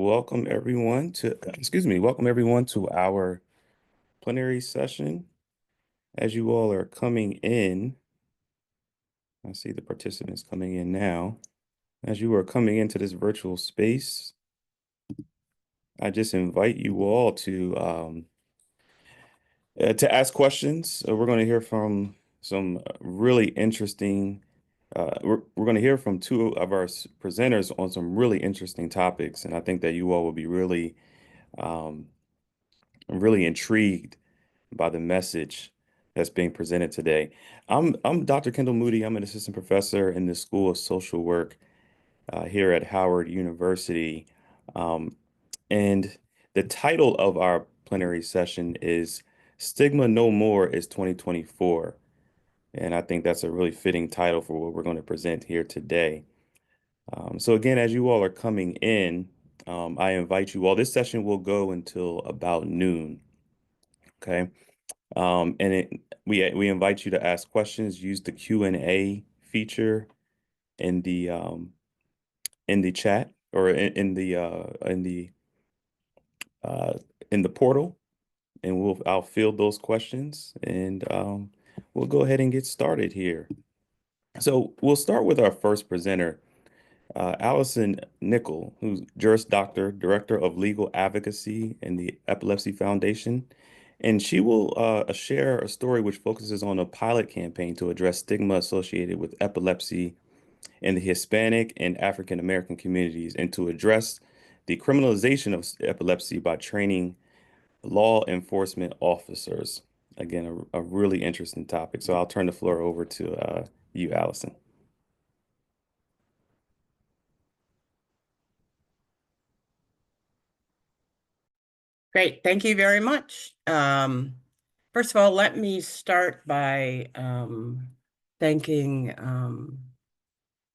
welcome everyone to, welcome everyone to our plenary session. As you all are coming in, I see the participants coming in now. As you are coming into this virtual space, I just invite you all to ask questions. We're going to hear from some really interesting. We're going to hear from two of our presenters on some really interesting topics, and I think that you all will be um, really intrigued by the message that's being presented today. I'm Dr. Kendall Moody. I'm an assistant professor in the School of Social Work here at Howard University. Um, and the title of our plenary session is Stigma No More is 2024. And I think that's a really fitting title for what we're going to present here today. So again, as you all are coming in, I invite you all. This session will go until about noon. Okay. And we invite you to ask questions. Use the Q&A feature in the chat or uh, in the portal, and I'll field those questions, and we'll go ahead and get started here. So we'll start with our first presenter, Allison Nickel, who's Juris Doctor, Director of Legal Advocacy in the Epilepsy Foundation. And she will share a story which focuses on a pilot campaign to address stigma associated with epilepsy in the Hispanic and African American communities and to address the criminalization of epilepsy by training law enforcement officers. Again, a really interesting topic. So I'll turn the floor over to you, Allison. Great. Thank you very much. First of all, let me start by thanking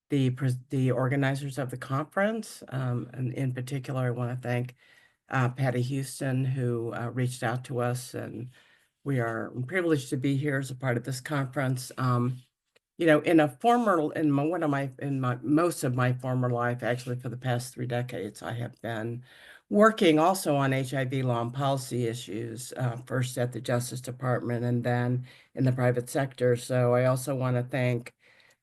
the organizers of the conference. And in particular, I want to thank Patty Houston, who reached out to us, and we are privileged to be here as a part of this conference. In most of my former life, actually for the past 3 decades, I have been working also on HIV law and policy issues, first at the Justice Department and then in the private sector. So I also want to thank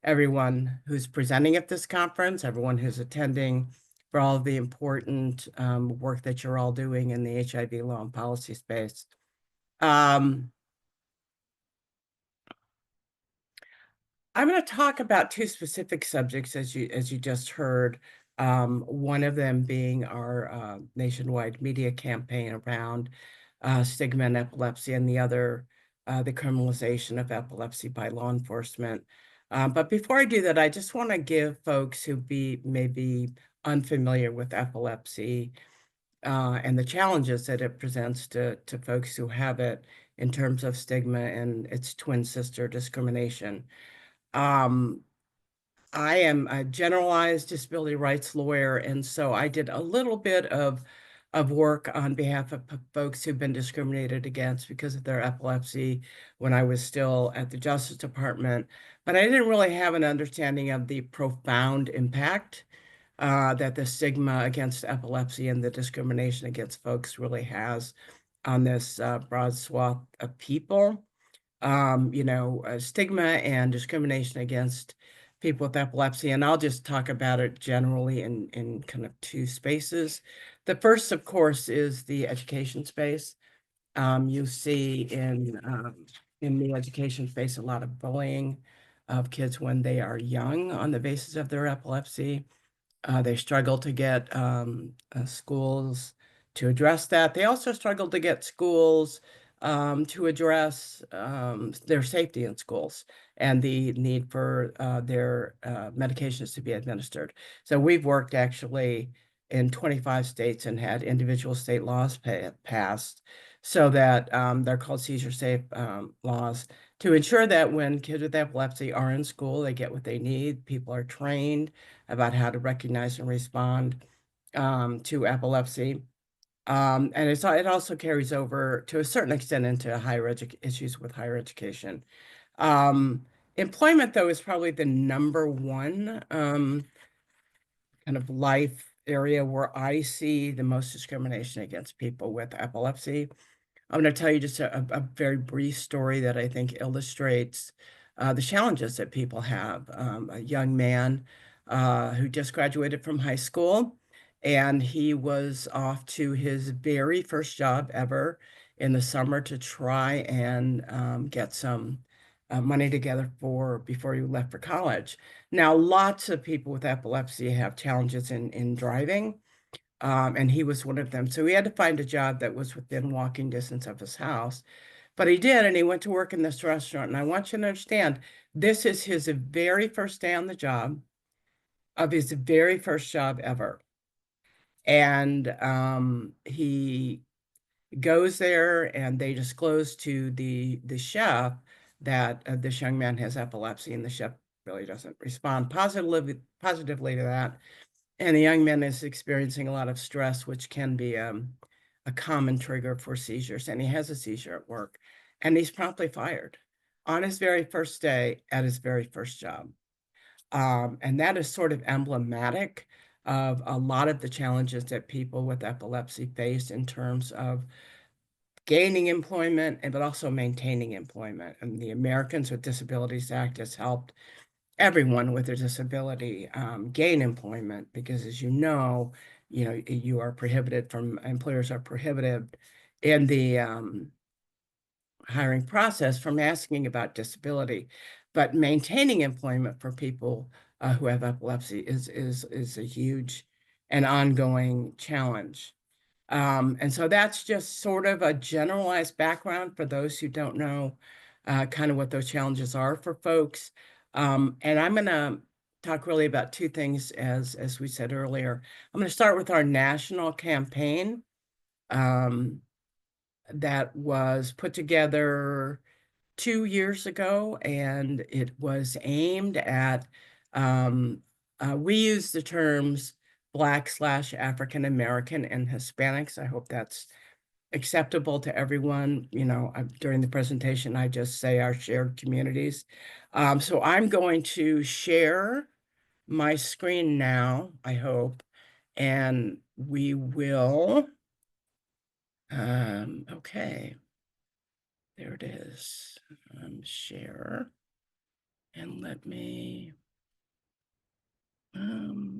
everyone who's presenting at this conference, everyone who's attending, for all of the important work that you're all doing in the HIV law and policy space. I'm going to talk about 2 specific subjects, as you just heard. One of them being our nationwide media campaign around stigma and epilepsy, and the other, the criminalization of epilepsy by law enforcement. But before I do that, I just want to give folks who may be unfamiliar with epilepsy and the challenges that it presents to folks who have it in terms of stigma and its twin sister discrimination. I am a generalized disability rights lawyer, and so I did a little bit of work on behalf of folks who've been discriminated against because of their epilepsy when I was still at the Justice Department. But I didn't really have an understanding of the profound impact that the stigma against epilepsy and the discrimination against folks really has on this broad swath of people. Stigma and discrimination against people with epilepsy, and I'll just talk about it generally in kind of 2 spaces. The first, of course, is the education space. You see in the education space a lot of bullying of kids when they are young on the basis of their epilepsy. They struggle to get schools to address that. They also struggle to get schools to address their safety in schools and the need for their medications to be administered. So we've worked actually in 25 states and had individual state laws passed so that they're called seizure safe laws to ensure that when kids with epilepsy are in school, they get what they need. People are trained about how to recognize and respond to epilepsy. And it also carries over to a certain extent into issues with higher education. Employment, though, is probably the number one kind of life area where I see the most discrimination against people with epilepsy. I'm going to tell you just a very brief story that I think illustrates the challenges that people have. A young man who just graduated from high school, and he was off to his very first job ever in the summer to try and get some money together for before he left for college. Now, lots of people with epilepsy have challenges in driving. And he was one of them. So he had to find a job that was within walking distance of his house. But he did, and he went to work in this restaurant. And I want you to understand, this is his very first day on the job, of his very first job ever. And he goes there, and they disclose to the chef that this young man has epilepsy, and the chef really doesn't respond positively to that. And the young man is experiencing a lot of stress, which can be a common trigger for seizures. And he has a seizure at work, and he's promptly fired on his very first day at his very first job. And that is sort of emblematic of a lot of the challenges that people with epilepsy face in terms of gaining employment, but also maintaining employment. And the Americans with Disabilities Act has helped everyone with a disability gain employment because, as you know, you are prohibited from, employers are prohibited in the hiring process from asking about disability, but maintaining employment for people who have epilepsy is a huge and ongoing challenge. And so that's just sort of a generalized background for those who don't know kind of what those challenges are for folks. And I'm going to talk really about two things, as we said earlier. I'm going to start with our national campaign um, that was put together 2 years ago, and it was aimed at, we use the terms Black/African American and Hispanics. I hope that's acceptable to everyone. You know, during the presentation, I just say our shared communities. So I'm going to share my screen now, I hope, and we will, okay, there it is. Share, and let me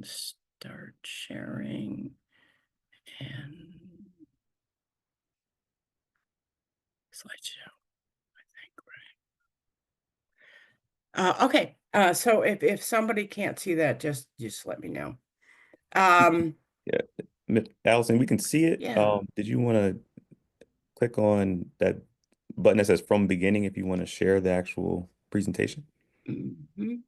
start sharing and slideshow, I think, right? Okay, so if somebody can't see that, just let me know. Um, Yeah, Allison, we can see it. yeah, Did you want to click on that button that says from beginning if you want to share the actual presentation? mhm.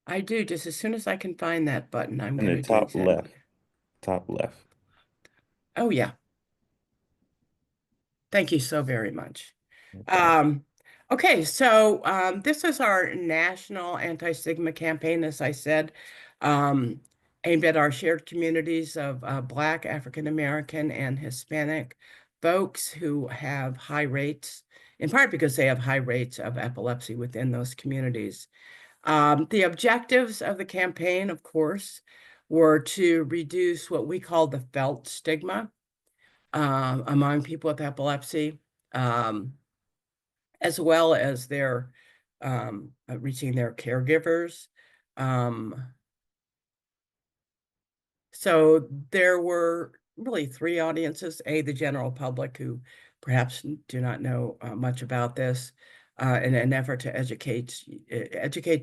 I do. Just as soon as I can find that button, I'm And going then to do exactly. top left. Oh, yeah. Thank you so very much. No problem. Um, okay, so this is our national anti-stigma campaign, as I said, um, aimed at our shared communities of Black, African American, and Hispanic folks who have high rates, in part because they have high rates of epilepsy within those communities. The objectives of the campaign, of course, were to reduce what we call the felt stigma among people with epilepsy. As well as their reaching their caregivers. Um, so there were really three audiences: A, the general public who perhaps do not know much about this, in an effort to educate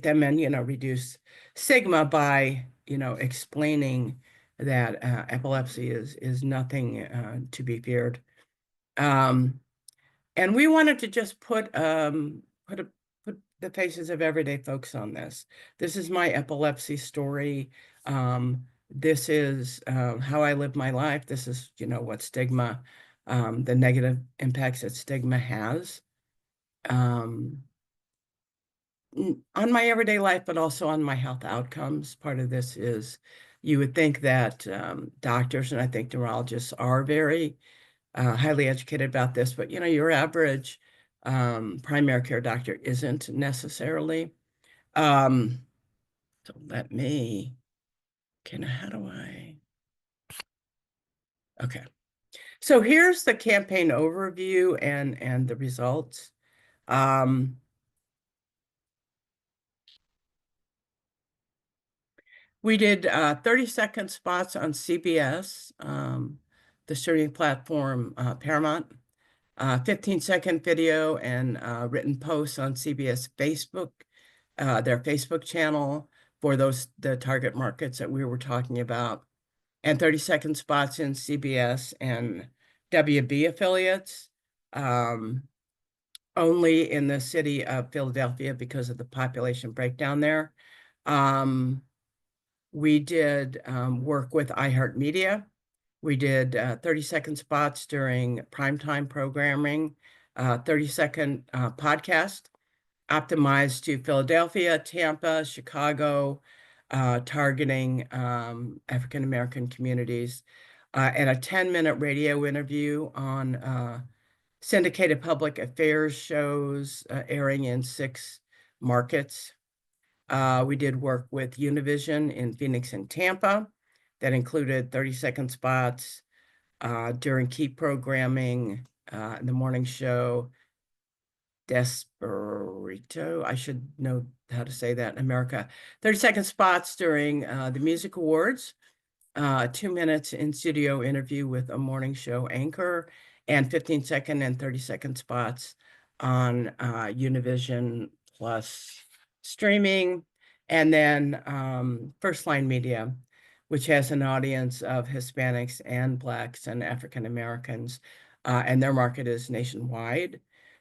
them and reduce stigma by explaining that epilepsy is nothing to be feared. Um, And we wanted to just put the faces of everyday folks on this. This is my epilepsy story. This is how I live my life. This is, what stigma, the negative impacts that stigma has on my everyday life, but also on my health outcomes. Part of this is you would think that doctors and I think neurologists are very highly educated about this, but your average primary care doctor isn't necessarily. Um, so let me, how do I? Okay. So here's the campaign overview and the results. Um, we did 30-second spots on CBS, the streaming platform Paramount, 15-second video and written posts on CBS Facebook, their Facebook channel for the target markets that we were talking about, and 30-second spots in CBS and WB affiliates, only in the city of Philadelphia because of the population breakdown there. We did work with iHeartMedia. We did 30-second spots during primetime programming, 30-second podcast optimized to Philadelphia, Tampa, Chicago, targeting African American communities, and a 10-minute radio interview on syndicated public affairs shows airing in 6 markets. We did work with Univision in Phoenix and Tampa that included 30-second spots during key programming in the morning show. Desperito, I should know how to say that in America. 30-second spots during the music awards, 2 minutes in studio interview with a morning show anchor, and 15-second and 30-second spots on Univision Plus streaming, and then First Line Media, which has an audience of Hispanics and Blacks and African Americans, and their market is nationwide.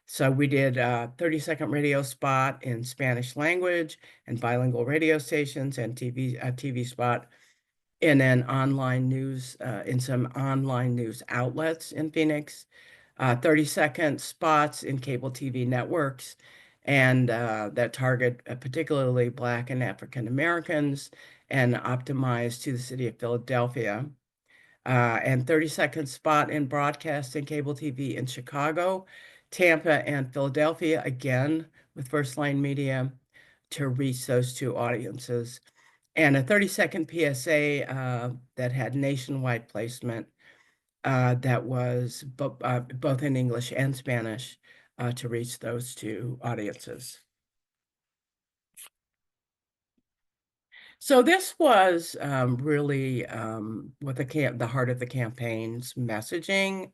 So we did a 30-second radio spot in Spanish language and bilingual radio stations, and a TV spot in an online news, in some online news outlets in Phoenix, 30-second spots in cable TV networks, and that target particularly Black and African Americans and optimized to the city of Philadelphia. And 30-second spot in broadcast and cable TV in Chicago, Tampa, and Philadelphia, again with First Line Media to reach those 2 audiences. And a 30-second PSA that had nationwide placement that was both in English and Spanish to reach those 2 audiences. So this was really what the heart of the campaign's messaging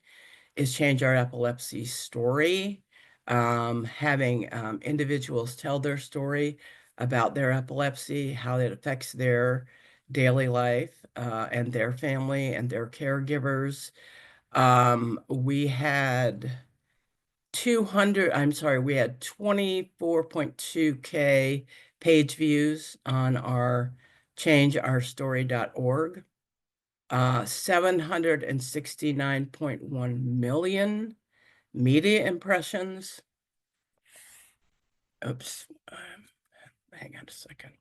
is change our epilepsy story, having individuals tell their story about their epilepsy, how it affects their daily life and their family and their caregivers. We had 24.2K page views on our changeourstory.org. 769.1 million media impressions. Oops, hang on a second.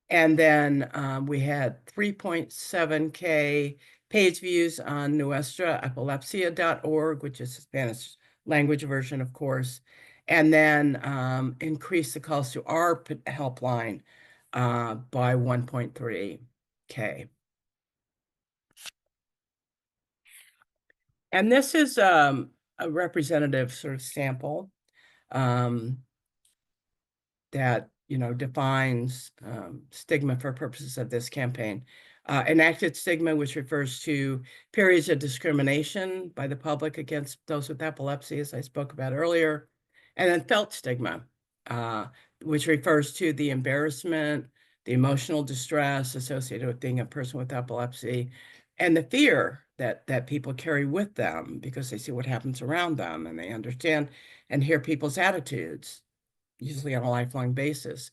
And then we had 3.7K page views on nuestraepilepsia.org, which is a Spanish language version, of course, and then increased the calls to our helpline by 1.3K. And this is a representative sort of sample that defines stigma for purposes of this campaign. Enacted stigma, which refers to periods of discrimination by the public against those with epilepsy, as I spoke about earlier, and then felt stigma, which refers to the embarrassment, the emotional distress associated with being a person with epilepsy, and the fear that people carry with them because they see what happens around them and they understand and hear people's attitudes, usually on a lifelong basis.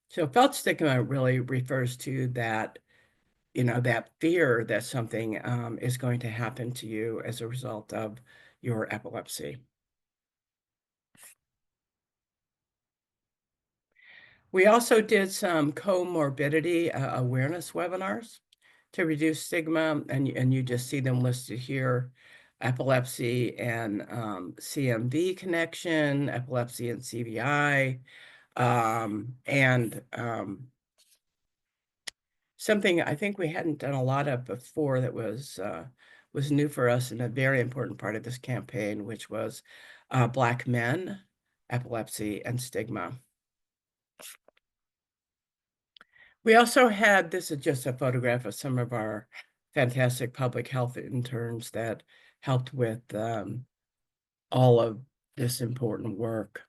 So felt stigma really refers to that, that fear that something is going to happen to you as a result of your epilepsy. We also did some comorbidity awareness webinars to reduce stigma, and you just see them listed here: epilepsy and CMV connection, epilepsy and CVI, and something I think we hadn't done a lot of before that was new for us and a very important part of this campaign, which was Black men, epilepsy, and stigma. We also had, this is just a photograph of some of our fantastic public health interns that helped with all of this important work.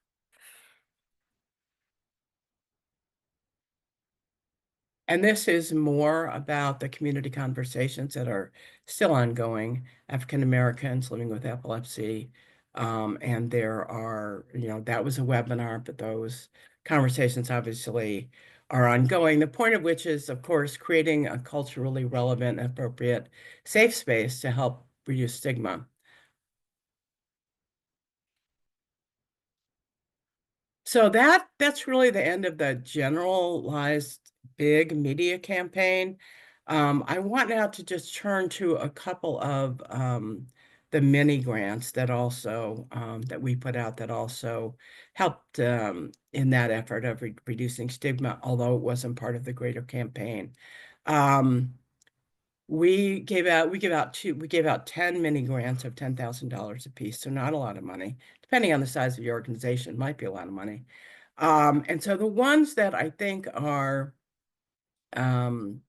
And this is more about the community conversations that are still ongoing, African Americans living with epilepsy. And there are, that was a webinar, but those conversations obviously are ongoing. The point of which is, of course, creating a culturally relevant and appropriate safe space to help reduce stigma. So that's really the end of the generalized big media campaign. I want now to just turn to a couple of the mini grants that also that we put out that also helped in that effort of reducing stigma, although it wasn't part of the greater campaign. Um, we gave out 10 mini grants of $10,000 a piece, so not a lot of money. Depending on the size of your organization, might be a lot of money. And so the ones that I think are um,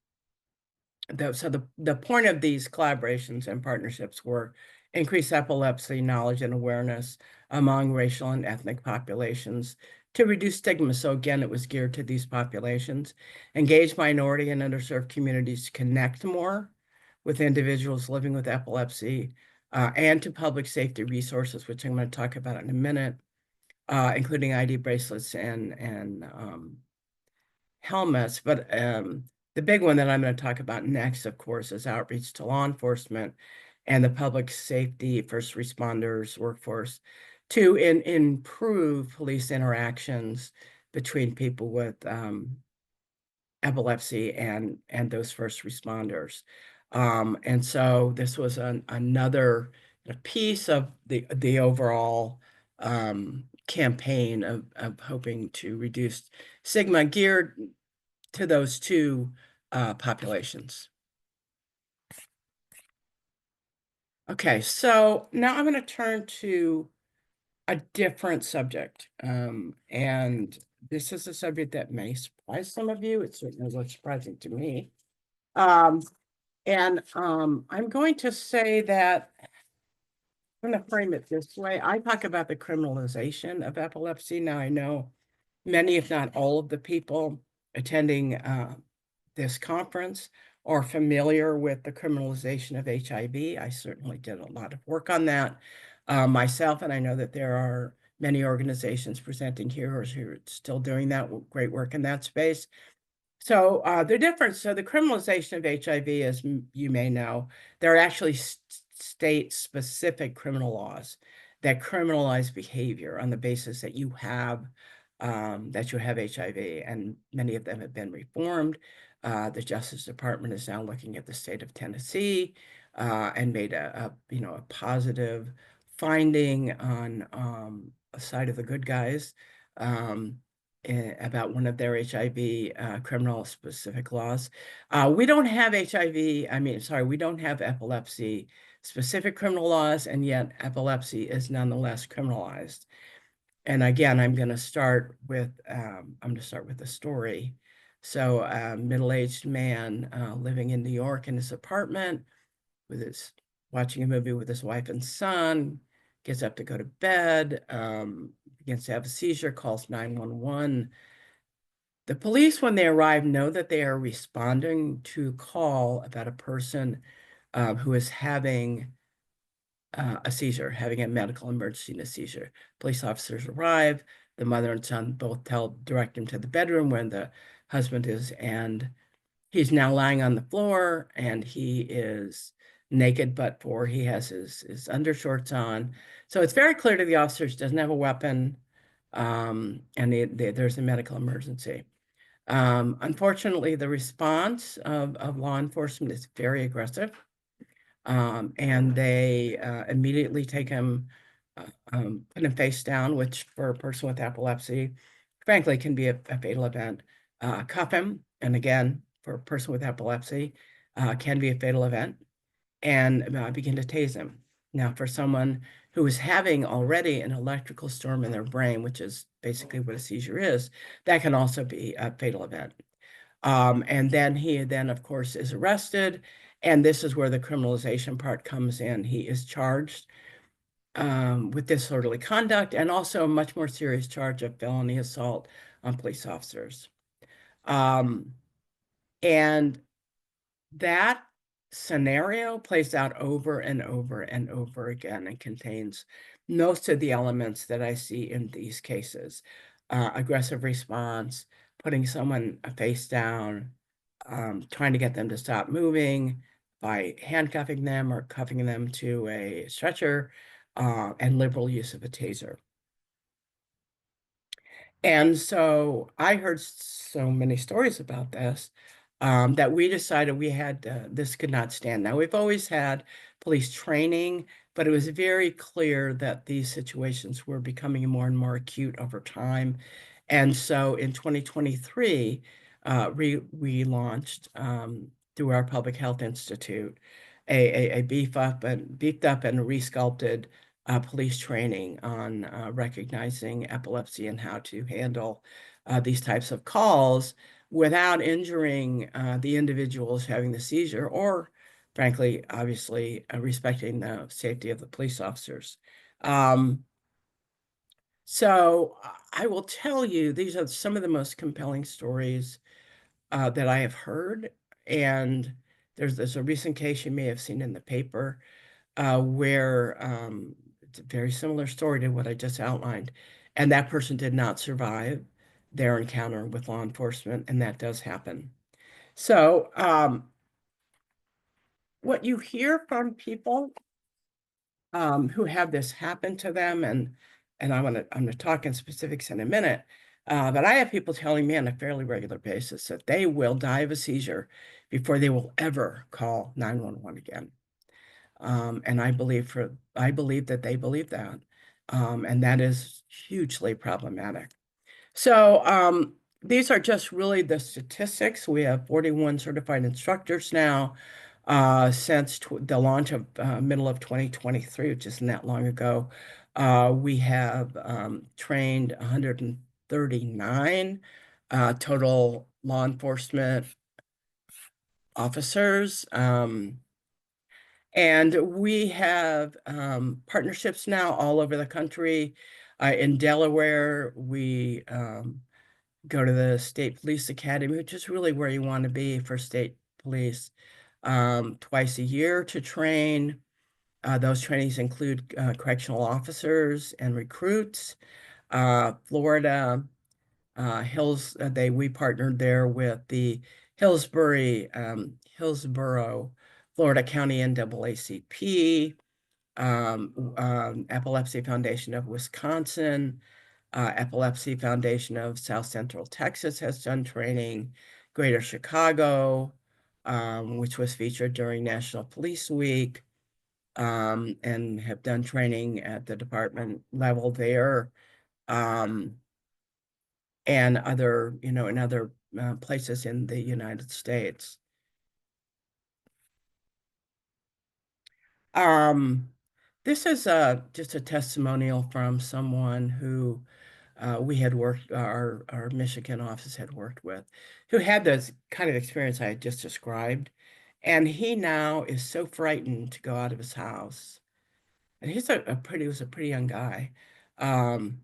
the point of these collaborations and partnerships were increase epilepsy knowledge and awareness among racial and ethnic populations to reduce stigma. So again, it was geared to these populations, engage minority and underserved communities to connect more with individuals living with epilepsy, and to public safety resources, which I'm going to talk about in a minute, including ID bracelets and helmets. But the big one that I'm going to talk about next, of course, is outreach to law enforcement and the public safety first responders workforce to improve police interactions between people with epilepsy and those first responders. And so this was another piece of the overall campaign of hoping to reduce stigma geared to those two populations. Okay, so now I'm going to turn to a different subject. And this is a subject that may surprise some of you. It certainly was surprising to me. Um, I'm going to say that I'm going to frame it this way. I talk about the criminalization of epilepsy. Now, I know many, if not all of the people attending this conference are familiar with the criminalization of HIV. I certainly did a lot of work on that myself, and I know that there are many organizations presenting here who are still doing that great work in that space. So the difference, so the criminalization of HIV, as you may know, there are actually state-specific criminal laws that criminalize behavior on the basis that you have HIV, and many of them have been reformed. The Justice Department is now looking at the state of Tennessee and made a positive finding on a side of the good guys. About one of their HIV criminal specific laws. We don't have we don't have epilepsy specific criminal laws, and yet epilepsy is nonetheless criminalized. And again, I'm going to start with a story. So a middle-aged man living in New York in his apartment watching a movie with his wife and son, gets up to go to bed, begins to have a seizure, calls 911. The police, when they arrive, know that they are responding to a call about a person who is having a seizure, having a medical emergency in a seizure. Police officers arrive. The mother and son both direct him to the bedroom where the husband is, and he's now lying on the floor, and he is naked, but he has his undershorts on. So it's very clear to the officers he doesn't have a weapon, and there's a medical emergency. Unfortunately, the response of law enforcement is very aggressive, and they immediately take him, put him face down, which for a person with epilepsy, frankly, can be a fatal event. Cuff him, and again, for a person with epilepsy can be a fatal event, and begin to tase him. Now, for someone who is having already an electrical storm in their brain, which is basically what a seizure is, that can also be a fatal event. And then he then, of course, is arrested. And this is where the criminalization part comes in. He is charged with disorderly conduct and also a much more serious charge of felony assault on police officers. Um, and that scenario plays out over and over and over again and contains most of the elements that I see in these cases. Aggressive response, putting someone face down, trying to get them to stop moving by handcuffing them or cuffing them to a stretcher, and liberal use of a taser. And so I heard so many stories about this that we decided we had this could not stand. Now, we've always had police training, but it was very clear that these situations were becoming more and more acute over time. And so in 2023, we launched through our Public Health Institute a beefed up and resculpted police training on recognizing epilepsy and how to handle these types of calls without injuring the individuals having the seizure or, frankly, obviously, respecting the safety of the police officers. Um, so I will tell you, these are some of the most compelling stories that I have heard. And there's a recent case you may have seen in the paper where it's a very similar story to what I just outlined. And that person did not survive their encounter with law enforcement, and that does happen. So, what you hear from people who have this happen to them, and I'm gonna talk in specifics in a minute, but I have people telling me on a fairly regular basis that they will die of a seizure before they will ever call 911 again. And I believe that they believe that. And that is hugely problematic. So these are just really the statistics. We have 41 certified instructors now since the launch of middle of 2023, which isn't that long ago. We have trained 139 total law enforcement officers. And we have partnerships now all over the country. In Delaware, we go to the State Police Academy, which is really where you want to be for state police, twice a year to train. Those trainings include correctional officers and recruits. Florida, we partnered there with the Hillsborough, Florida County NAACP, Epilepsy Foundation of Wisconsin, Epilepsy Foundation of South Central Texas has done training, Greater Chicago, which was featured during National Police Week, and have done training at the department level there, and other, in other places in the United States. This is just a testimonial from someone who we had worked, our Michigan office had worked with, who had this kind of experience I had just described. And he now is so frightened to go out of his house. And was a pretty young guy. Um,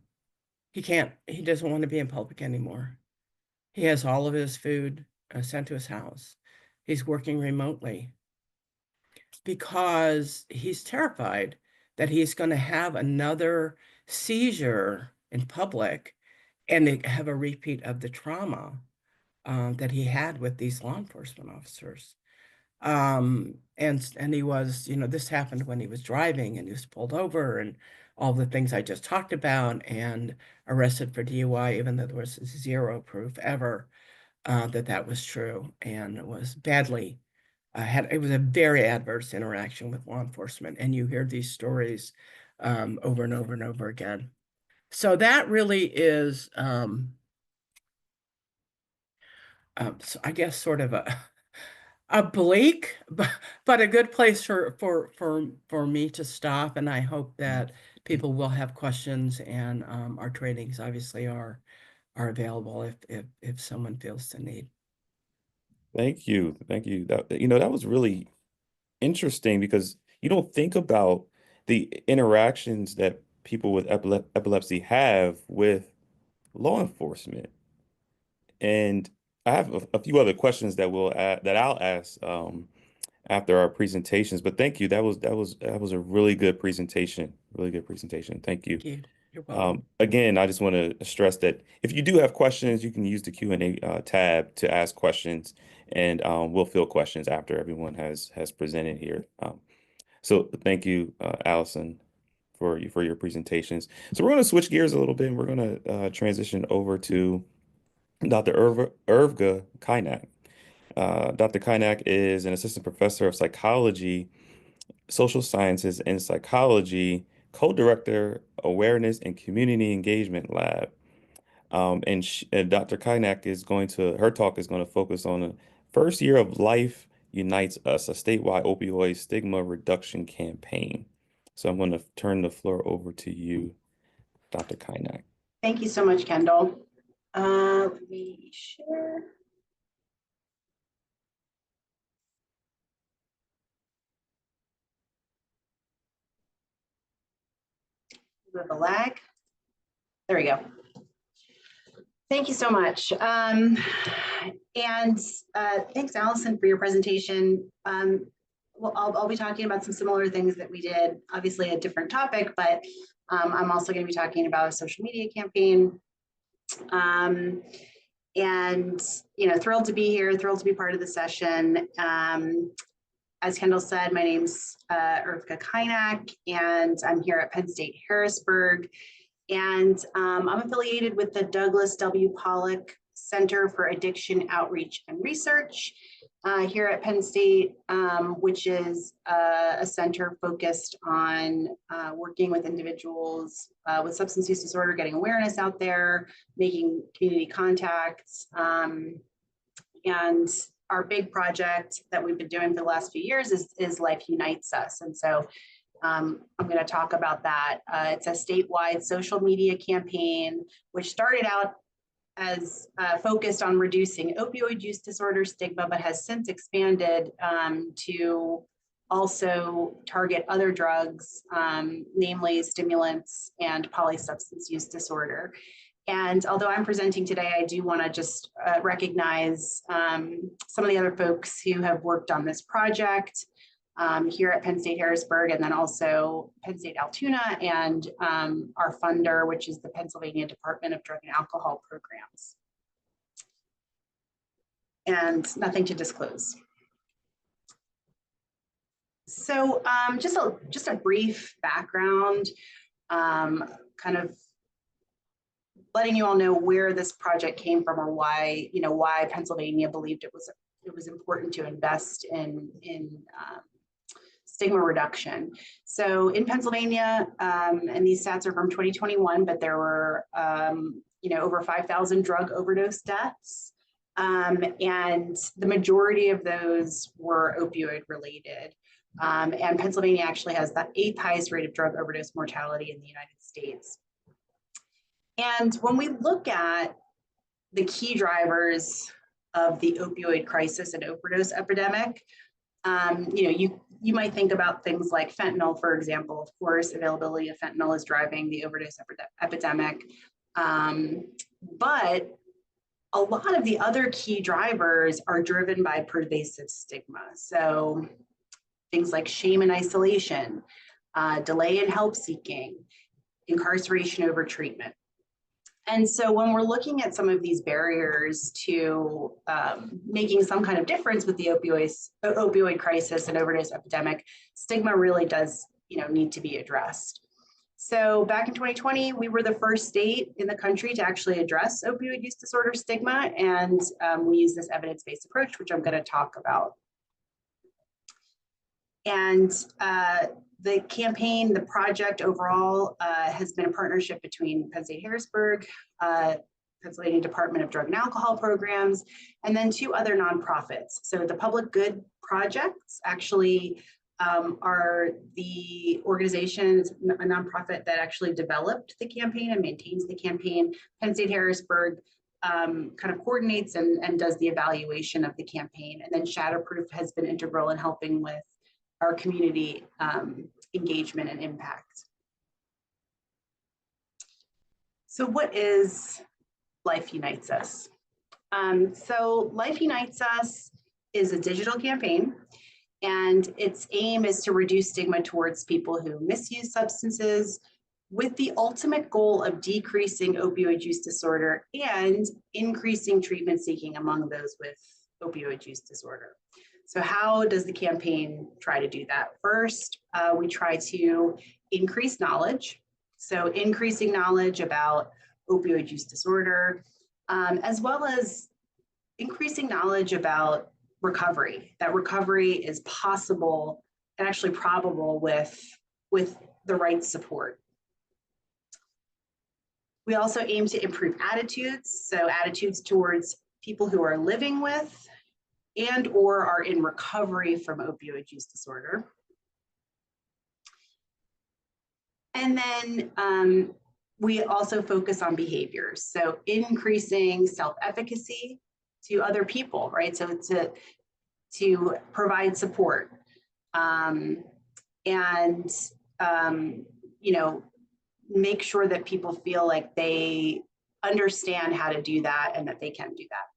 he doesn't want to be in public anymore. He has all of his food sent to his house. He's working remotely because he's terrified that he's going to have another seizure in public and have a repeat of the trauma that he had with these law enforcement officers. And he was, this happened when he was driving and he was pulled over and all the things I just talked about and arrested for DUI, even though there was zero proof ever that that was true, and it was badly it was a very adverse interaction with law enforcement. And you hear these stories over and over and over again. So that really is So I guess sort of a bleak, but a good place for me to stop. And I hope that people will have questions, and our trainings obviously are available if someone feels the need. Thank you. Thank you. That was really interesting because you don't think about the interactions that people with epilepsy have with law enforcement. And I have a few other questions that I'll ask after our presentations. But thank you. That was a really good presentation. Really good presentation. Thank you. Thank you. You're welcome. Again, I just want to stress that if you do have questions, you can use the Q&A tab to ask questions, and we'll field questions after everyone has presented here. So thank you, Allison, for your presentations. So we're going to switch gears a little bit, and we're going to transition over to Dr. Irvga Kainak. Dr. Kainak is an assistant professor of psychology, social sciences, and psychology, co-director, awareness and community engagement lab. And Dr. Kainak her talk is going to focus on the first year of Life Unites Us, a statewide opioid stigma reduction campaign. So I'm going to turn the floor over to you, Dr. Kainak. Thank you so much, Kendall. Let me share. With a lag. There we go. Thank you so much. And thanks, Allison, for your presentation. Well, I'll be talking about some similar things that we did, obviously a different topic, but I'm also going to be talking about a social media campaign. And, thrilled to be here, thrilled to be part of the session. As Kendall said, my name's Irvga Kainak, and I'm here at Penn State Harrisburg. And I'm affiliated with the Douglas W. Pollock Center for Addiction Outreach and Research here at Penn State, which is a center focused on working with individuals with substance use disorder, getting awareness out there, making community contacts. And our big project that we've been doing for the last few years is Life Unites Us. And so I'm going to talk about that. It's a statewide social media campaign, which started out as focused on reducing opioid use disorder stigma, but has since expanded to also target other drugs, namely stimulants and polysubstance use disorder. And although I'm presenting today, I do want to just recognize some of the other folks who have worked on this project here at Penn State Harrisburg, and then also Penn State Altoona, and our funder, which is the Pennsylvania Department of Drug and Alcohol Programs. And nothing to disclose. So just a brief background, kind of letting you all know where this project came from, or why Pennsylvania believed it was important to invest in stigma reduction. So in Pennsylvania, and these stats are from 2021, but there were over 5,000 drug overdose deaths, and the majority of those were opioid related. And Pennsylvania actually has the 8th highest rate of drug overdose mortality in the United States. And when we look at the key drivers of the opioid crisis and overdose epidemic, you might think about things like fentanyl, for example. Of course, availability of fentanyl is driving the overdose epidemic. But a lot of the other key drivers are driven by pervasive stigma. So things like shame and isolation, delay in help seeking, incarceration over treatment. And so when we're looking at some of these barriers to making some kind of difference with the opioid crisis and overdose epidemic, stigma really does need to be addressed. So back in 2020, we were the first state in the country to actually address opioid use disorder stigma, and we use this evidence-based approach, which I'm going to talk about. And the campaign, the project overall has been a partnership between Penn State Harrisburg, Penn Pennsylvania Department of Drug and Alcohol Programs, and then 2 other nonprofits. So the Public Good Projects actually are the organizations, a nonprofit that actually developed the campaign and maintains the campaign. Penn State Harrisburg kind of coordinates and does the evaluation of the campaign. And then Shatterproof has been integral in helping with our community engagement and impact. So what is Life Unites Us? So Life Unites Us is a digital campaign, and its aim is to reduce stigma towards people who misuse substances, with the ultimate goal of decreasing opioid use disorder and increasing treatment seeking among those with opioid use disorder. So how does the campaign try to do that? First, we try to increase knowledge. So increasing knowledge about opioid use disorder, as well as increasing knowledge about recovery, that recovery is possible and actually probable with the right support. We also aim to improve attitudes, so attitudes towards people who are living with and or are in recovery from opioid use disorder. And then we also focus on behaviors, so increasing self-efficacy to other people, right? So to provide support and you know, make sure that people feel like they understand how to do that and that they can do that.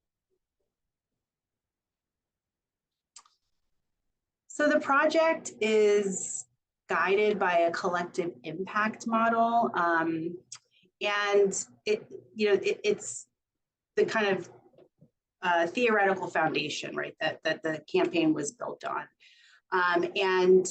So the project is guided by a collective impact model, and it's the kind of theoretical foundation, right, that the campaign was built on. And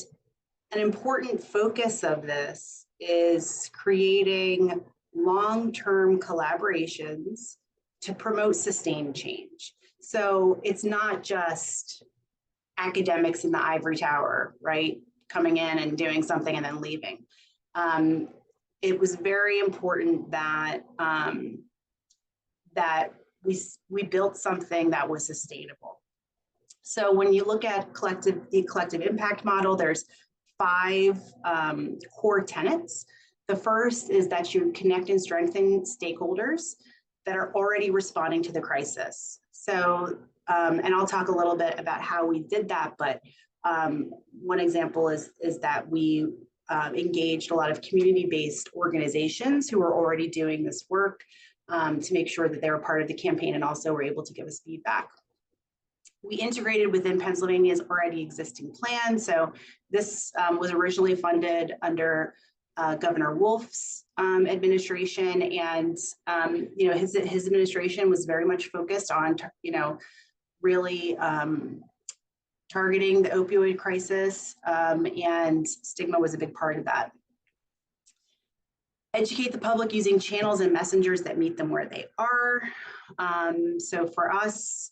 an important focus of this is creating long-term collaborations to promote sustained change. So it's not just academics in the ivory tower, right, coming in and doing something and then leaving. It was very important that that we built something that was sustainable. So when you look at the collective impact model, there's 5 core tenets. The first is that you connect and strengthen stakeholders that are already responding to the crisis. So, and I'll talk a little bit about how we did that, but one example is that we engaged a lot of community-based organizations who are already doing this work to make sure that they were part of the campaign and also were able to give us feedback. We integrated within Pennsylvania's already existing plan. So this was originally funded under Governor Wolf's administration, and you know, his administration was very much focused on really targeting the opioid crisis, and Stigma was a big part of that. Educate the public using channels and messengers that meet them where they are. So for us,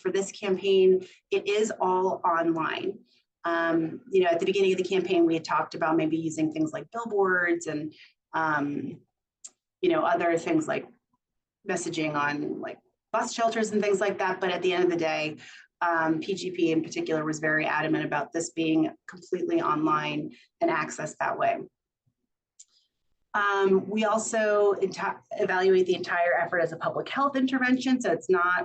for this campaign, it is all online. You know, at the beginning of the campaign, we had talked about maybe using things like billboards and, you know, other things like messaging on like bus shelters and things like that. But at the end of the day, PGP in particular was very adamant about this being completely online and accessed that way. We also evaluate the entire effort as a public health intervention. So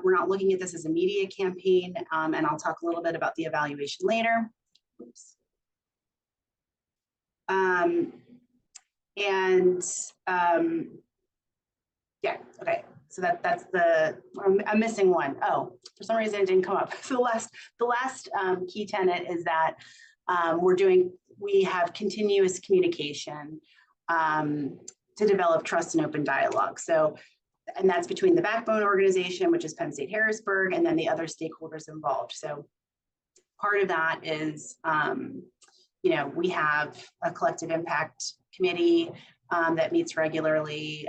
we're not looking at this as a media campaign. And I'll talk a little bit about the evaluation later. Oops. Yeah, okay. So that's I'm missing one. Oh, for some reason it didn't come up. So the last key tenet is that we have continuous communication to develop trust and open dialogue. So, and that's between the backbone organization, which is Penn State Harrisburg, and then the other stakeholders involved. So part of that is, you know, we have a collective impact committee that meets regularly.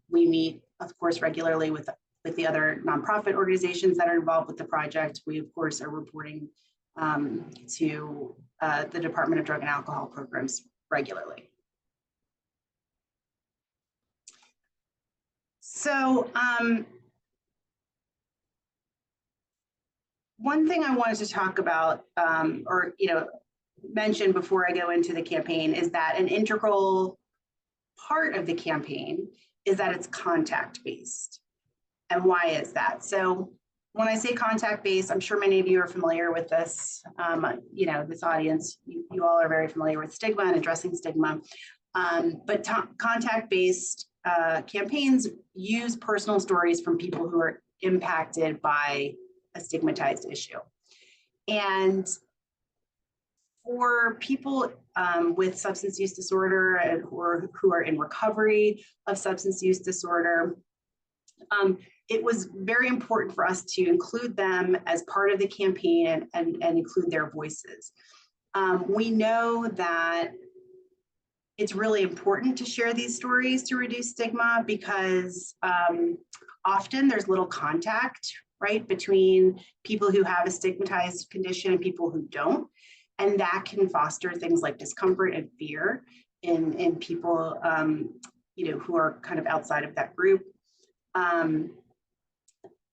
We meet, of course, regularly with the other nonprofit organizations that are involved with the project. We, of course, are reporting to the Department of Drug and Alcohol Programs regularly. So one thing I wanted to talk about, or mention before I go into the campaign, is that an integral part of the campaign is that it's contact-based. And why is that? So when I say contact-based, I'm sure many of you are familiar with this. This audience, you all are very familiar with stigma and addressing stigma. But contact-based campaigns use personal stories from people who are impacted by a stigmatized issue. And for people with substance use disorder or who are in recovery of substance use disorder, it was very important for us to include them as part of the campaign and include their voices. We know that it's really important to share these stories to reduce stigma because often there's little contact, right, between people who have a stigmatized condition and people who don't. And that can foster things like discomfort and fear in people, who are kind of outside of that group.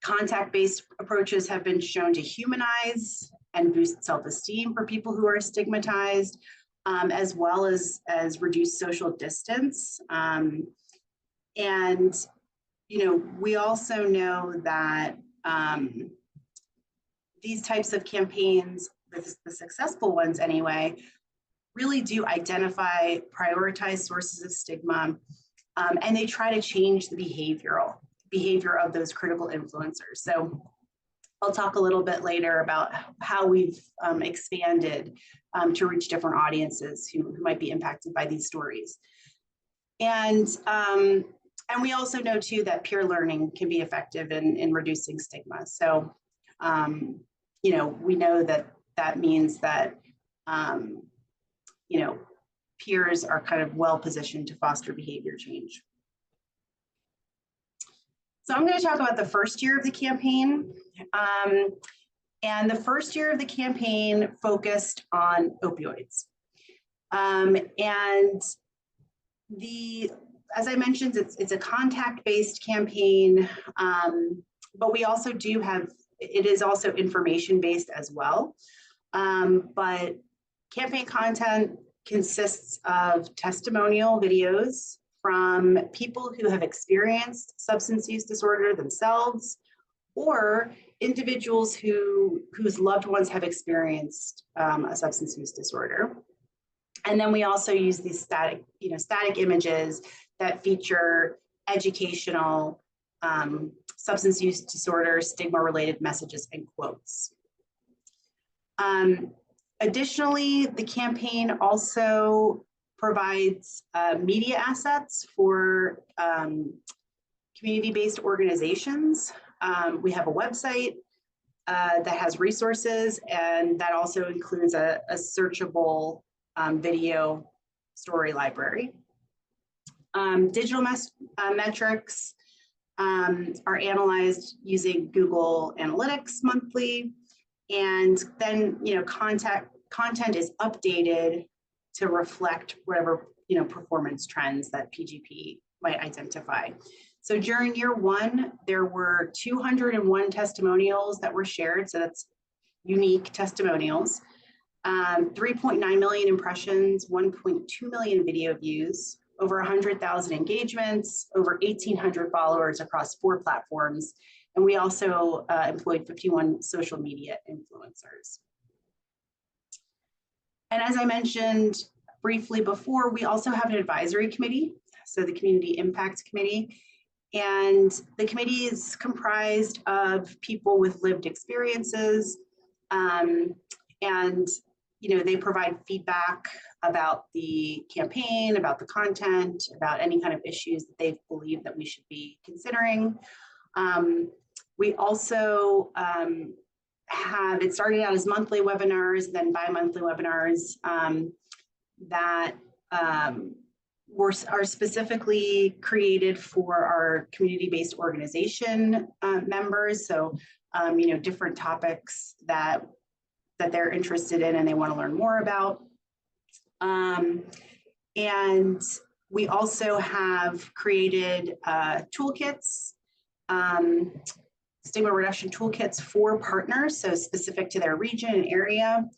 Contact-based approaches have been shown to humanize and boost self-esteem for people who are stigmatized, as well as reduce social distance. We also know that these types of campaigns, the successful ones anyway, really do identify, prioritize sources of stigma, and they try to change the behavior of those critical influencers. So I'll talk a little bit later about how we've expanded to reach different audiences who might be impacted by these stories. And we also know too that peer learning can be effective in reducing stigma. So, we know that means that, peers are kind of well positioned to foster behavior change. So I'm going to talk about the first year of the campaign. And the first year of the campaign focused on opioids. As I mentioned, it's a contact-based campaign, but we also it is also information-based as well. But campaign content consists of testimonial videos from people who have experienced substance use disorder themselves, or individuals whose loved ones have experienced a substance use disorder. And then we also use these static images that feature educational substance use disorder, stigma-related messages and quotes. Additionally, the campaign also provides media assets for community-based organizations. We have a website that has resources, and that also includes a searchable video story library. Digital metrics are analyzed using Google Analytics monthly, and then content is updated to reflect whatever performance trends that PGP might identify. So during year one, there were 201 testimonials that were shared. So that's unique testimonials, 3.9 million impressions, 1.2 million video views, over 100,000 engagements, over 1,800 followers across 4 platforms. And we also employed 51 social media influencers. And as I mentioned briefly before, we also have an advisory committee, so the Community Impact Committee. And the committee is comprised of people with lived experiences, and they provide feedback about the campaign, about the content, about any kind of issues that they believe that we should be considering. We also have, it started out as monthly webinars, then bi-monthly webinars that are specifically created for our community-based organization members. So, different topics that they're interested in and they want to learn more about. And We also have created toolkits, stigma reduction toolkits for partners, so specific to their region and area.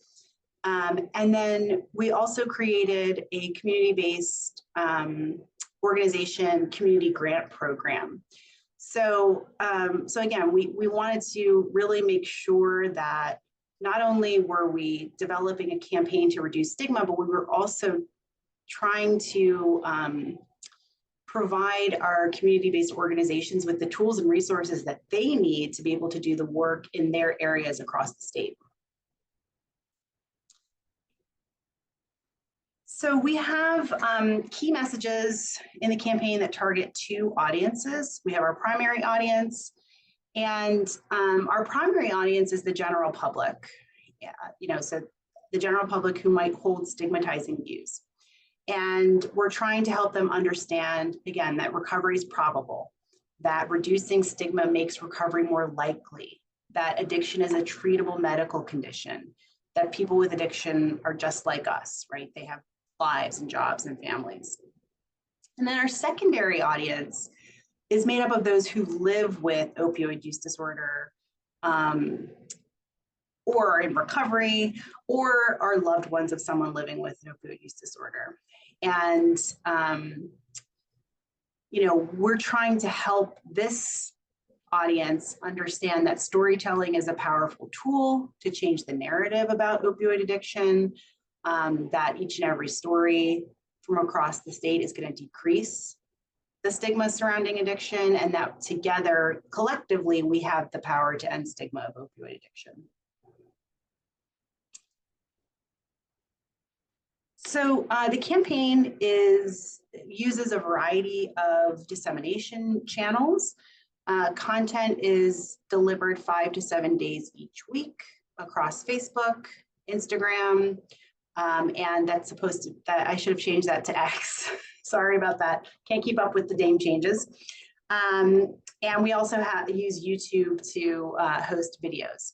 And then we also created a community-based organization community grant program. So, so again, we wanted to really make sure that not only were we developing a campaign to reduce stigma, but we were also trying to provide our community-based organizations with the tools and resources that they need to be able to do the work in their areas across the state. So we have key messages in the campaign that target two audiences. We have our primary audience, and our primary audience is the general public. Yeah, you know, so the general public who might hold stigmatizing views. And we're trying to help them understand, again, that recovery is probable, that reducing stigma makes recovery more likely, that addiction is a treatable medical condition, that people with addiction are just like us, right? They have lives and jobs and families. And then our secondary audience is made up of those who live with opioid use disorder, or in recovery, or are loved ones of someone living with an opioid use disorder. And, you know, we're trying to help this audience understand that storytelling is a powerful tool to change the narrative about opioid addiction, that each and every story from across the state is going to decrease the stigma surrounding addiction, and that together, collectively, we have the power to end stigma of opioid addiction. So the campaign uses a variety of dissemination channels. Content is delivered 5 to 7 days each week across Facebook, Instagram, and that's supposed to, that I should have changed that to X. Sorry about that. Can't keep up with the name changes. And we also use YouTube to host videos.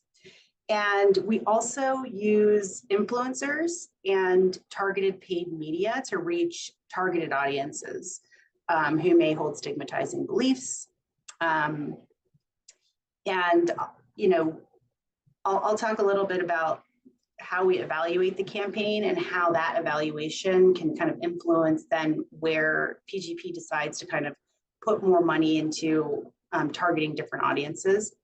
And we also use influencers and targeted paid media to reach targeted audiences who may hold stigmatizing beliefs. And, you know, I'll talk a little bit about how we evaluate the campaign and how that evaluation can kind of influence then where PGP decides to kind of put more money into targeting different audiences.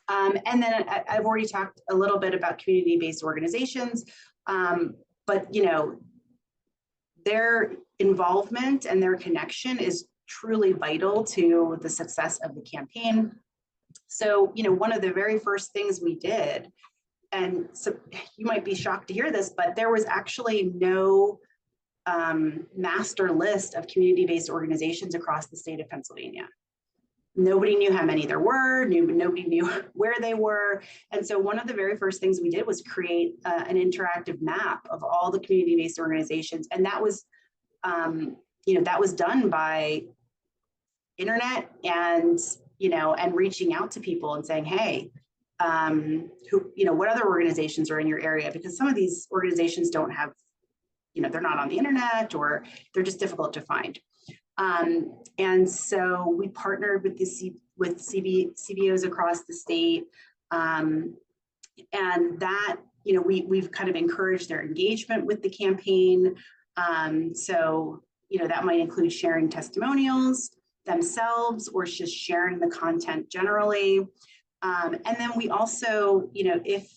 And then I've already talked a little bit about community-based organizations, but you know, their involvement and their connection is truly vital to the success of the campaign. So, you know, one of the very first things we did, and so you might be shocked to hear this, but there was actually no master list of community-based organizations across the state of Pennsylvania. Nobody knew how many there were, nobody knew where they were. And so one of the very first things we did was create an interactive map of all the community-based organizations. And that was, you know, that was done by internet and, you know, and reaching out to people and saying, hey, who, you know, what other organizations are in your area? Because some of these organizations don't have, you know, they're not on the internet or they're just difficult to find. And so we partnered with CBOs across the state, and that, you know, we've kind of encouraged their engagement with the campaign. So, you know, that might include sharing testimonials themselves or just sharing the content generally. And then we also, you know, if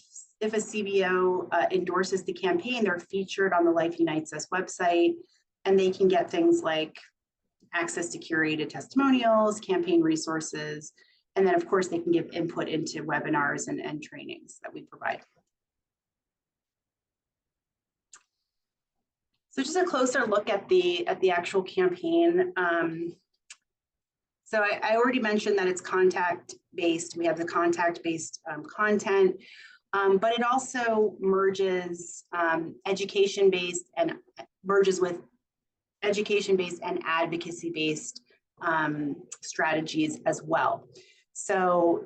a CBO endorses the campaign, they're featured on the Life Unites Us website, and they can get things like access to curated testimonials, campaign resources, and then of course they can give input into webinars and trainings that we provide. So just a closer look at the actual campaign. So I already mentioned that it's contact-based. We have the contact-based content, but it also merges education-based and merges with education-based and advocacy-based strategies as well. So,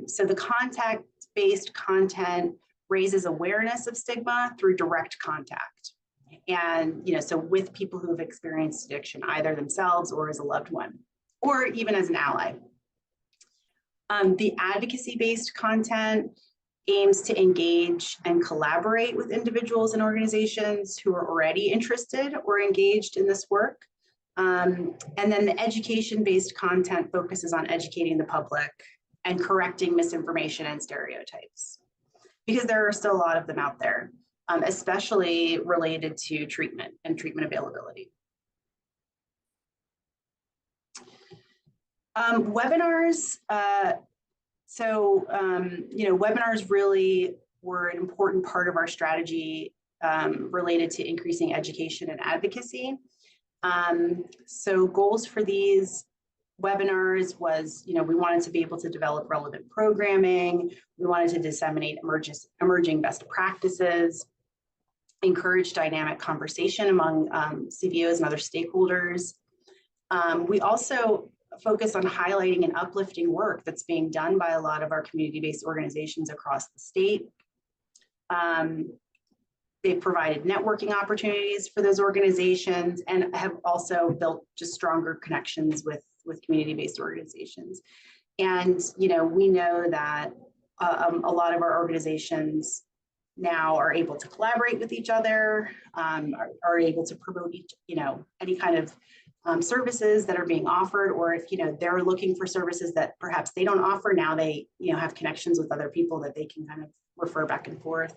so the contact-based content raises awareness of stigma through direct contact. And, so with people who have experienced addiction, either themselves or as a loved one, or even as an ally. The advocacy-based content aims to engage and collaborate with individuals and organizations who are already interested or engaged in this work. And then the education-based content focuses on educating the public and correcting misinformation and stereotypes, because there are still a lot of them out there, especially related to treatment and treatment availability. Webinars. Webinars really were an important part of our strategy related to increasing education and advocacy. So goals for these webinars was, we wanted to be able to develop relevant programming. We wanted to disseminate emerging best practices, encourage dynamic conversation among CBOs and other stakeholders. We also focus on highlighting and uplifting work that's being done by a lot of our community-based organizations across the state. They've provided networking opportunities for those organizations and have also built just stronger connections with community-based organizations. And, we know that a lot of our organizations now are able to collaborate with each other, are able to promote any kind of services that are being offered, or if they're looking for services that perhaps they don't offer, now they have connections with other people that they can kind of refer back and forth.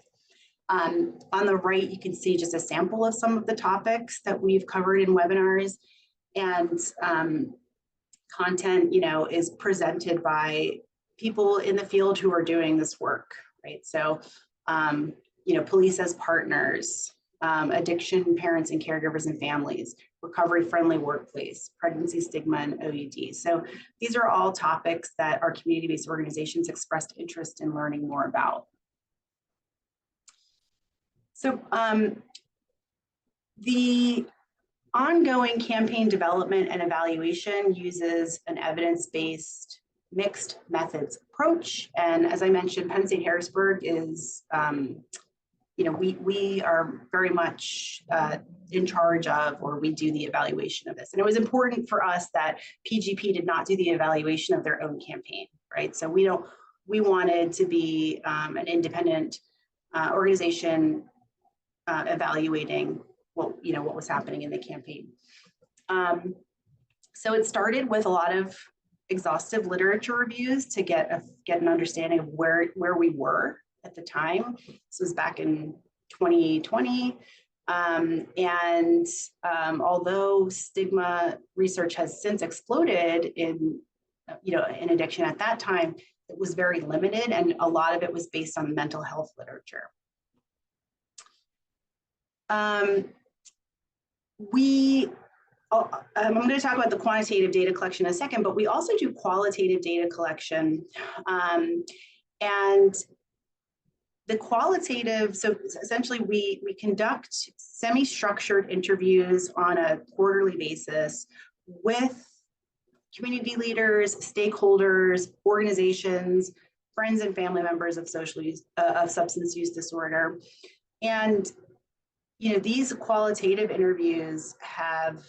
On the right, you can see just a sample of some of the topics that we've covered in webinars, and content is presented by people in the field who are doing this work, right? So police as partners, addiction parents and caregivers and families, recovery-friendly workplace, pregnancy stigma, and OUD. So these are all topics that our community-based organizations expressed interest in learning more about. So the ongoing campaign development and evaluation uses an evidence-based mixed methods approach. And as I mentioned, Penn State Harrisburg is we are very much in charge of, or we do the evaluation of this. And it was important for us that PGP did not do the evaluation of their own campaign, right? So we wanted to be an independent organization evaluating what was happening in the campaign. So it started with a lot of exhaustive literature reviews to get an understanding of where we were at the time. This was back in 2020. Although stigma research has since exploded in addiction, at that time, it was very limited, and a lot of it was based on mental health literature. I'm going to talk about the quantitative data collection in a second, but we also do qualitative data collection. And the qualitative, so essentially we conduct semi-structured interviews on a quarterly basis with community leaders, stakeholders, organizations, friends and family members of substance use disorder. And these qualitative interviews have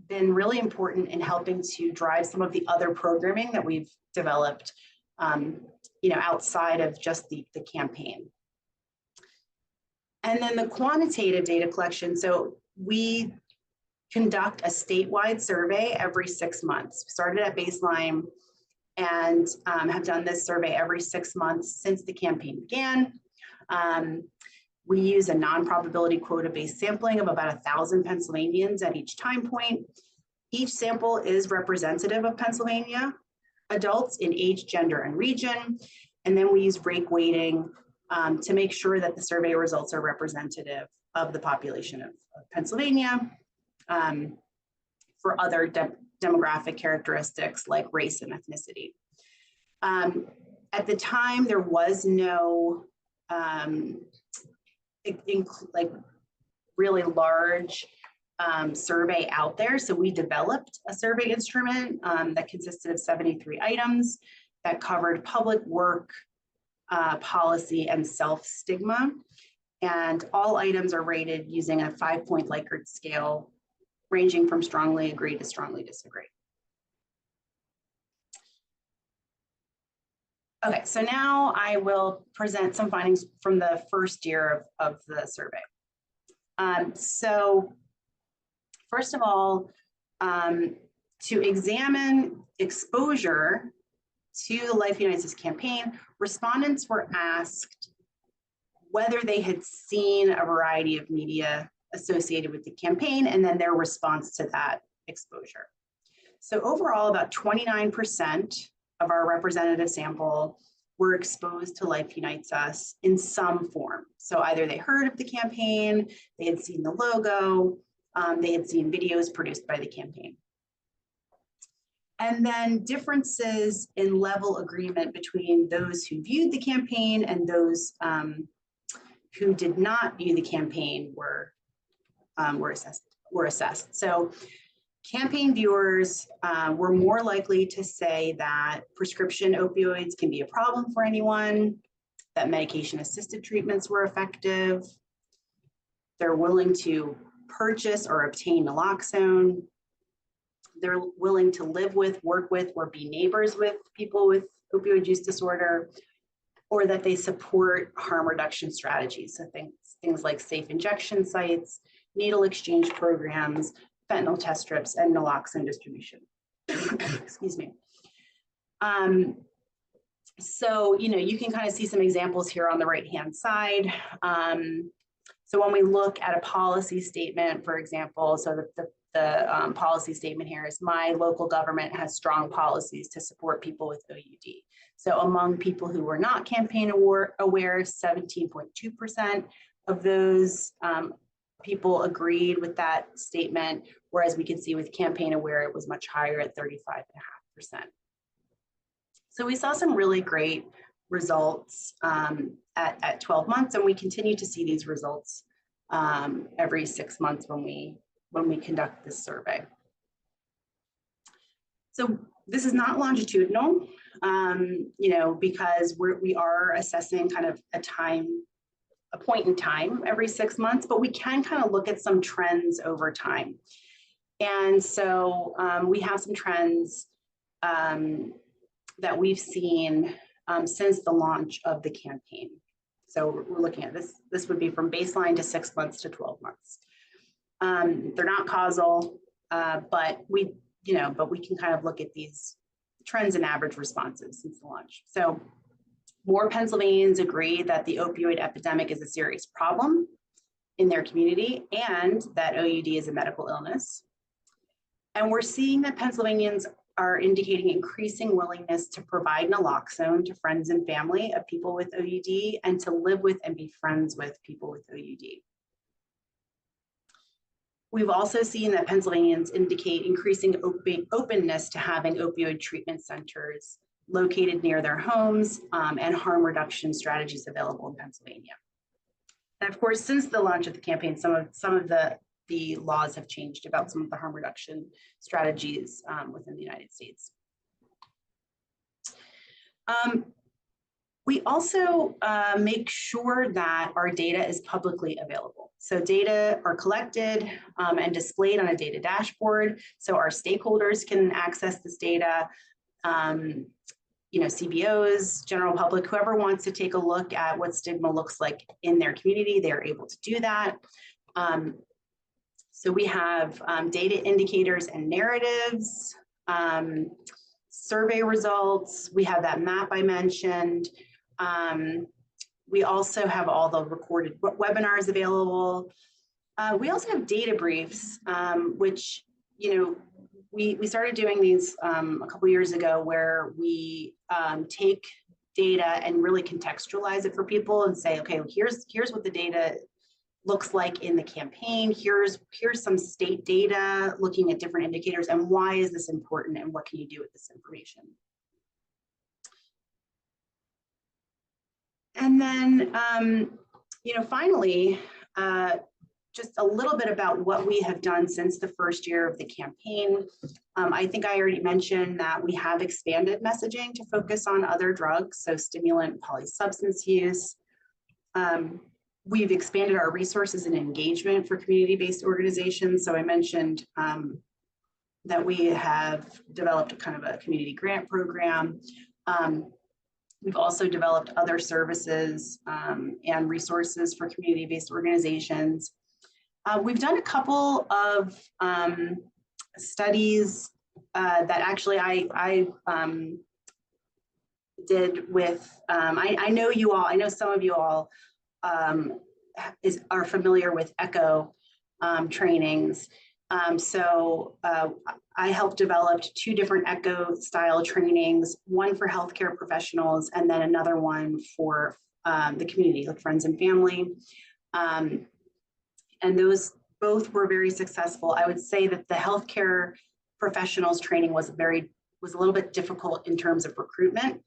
been really important in helping to drive some of the other programming that we've developed, outside of just the campaign. And then the quantitative data collection. So we conduct a statewide survey every 6 months. We started at baseline and have done this survey every 6 months since the campaign began. We use a non-probability quota-based sampling of about 1,000 Pennsylvanians at each time point. Each sample is representative of Pennsylvania adults in age, gender, and region. And then we use rake weighting to make sure that the survey results are representative of the population of Pennsylvania for other demographic characteristics like race and ethnicity. At the time, there was no really large survey out there. So we developed a survey instrument that consisted of 73 items that covered public work, policy, and self-stigma. And all items are rated using a 5-point Likert scale, ranging from strongly agree to strongly disagree. Okay, so now I will present some findings from the first year of the survey. So first of all, to examine exposure to the Life Unites Us campaign, respondents were asked whether they had seen a variety of media associated with the campaign and then their response to that exposure. So overall, about 29% of our representative sample were exposed to Life Unites Us in some form. So either they heard of the campaign, they had seen the logo, they had seen videos produced by the campaign. And then differences in level agreement between those who viewed the campaign and those who did not view the campaign were assessed. So campaign viewers were more likely to say that prescription opioids can be a problem for anyone, that medication-assisted treatments were effective, they're willing to purchase or obtain naloxone, they're willing to live with, work with, or be neighbors with people with opioid use disorder, or that they support harm reduction strategies. So things like safe injection sites, needle exchange programs, fentanyl test strips, and naloxone distribution. Excuse me. So, you can kind of see some examples here on the right-hand side. So when we look at a policy statement, for example, so the policy statement here is my local government has strong policies to support people with OUD. So among people who were not campaign aware, 17.2% of those people agreed with that statement, whereas we can see with campaign aware, it was much higher at 35.5%. So we saw some really great results at 12 months, and we continue to see these results every 6 months when we conduct this survey. So this is not longitudinal, because we are assessing kind of a point in time every 6 months, but we can kind of look at some trends over time. And so we have some trends that we've seen since the launch of the campaign. So we're looking at this. This would be from baseline to 6 months to 12 months. They're not causal, but we can kind of look at these trends and average responses since the launch. So more Pennsylvanians agree that the opioid epidemic is a serious problem in their community and that OUD is a medical illness. And we're seeing that Pennsylvanians are indicating increasing willingness to provide naloxone to friends and family of people with OUD and to live with and be friends with people with OUD. We've also seen that Pennsylvanians indicate increasing openness to having opioid treatment centers located near their homes and harm reduction strategies available in Pennsylvania. And of course, since the launch of the campaign, some of the laws have changed about some of the harm reduction strategies within the United States. We also make sure that our data is publicly available. So data are collected and displayed on a data dashboard, so our stakeholders can access this data. CBOs, general public, whoever wants to take a look at what stigma looks like in their community, they're able to do that. So we have data indicators and narratives, survey results. We have that map I mentioned. We also have all the recorded webinars available. We also have data briefs, which, we started doing these a couple years ago, where we take data and really contextualize it for people and say, okay, here's what the data looks like in the campaign. Here's some state data looking at different indicators, and why is this important, and what can you do with this information? And then, finally, just a little bit about what we have done since the first year of the campaign. I think I already mentioned that we have expanded messaging to focus on other drugs, so stimulant, polysubstance use. We've expanded our resources and engagement for community-based organizations. So I mentioned that we have developed kind of a community grant program. We've also developed other services and resources for community-based organizations. We've done a couple of studies that actually I did with, I know you all, I know some of you all are familiar with ECHO trainings. I helped develop 2 different ECHO style trainings, one for healthcare professionals and then another one for the community, like friends and family. And those both were very successful. I would say that the healthcare professionals training was a little bit difficult in terms of recruitment.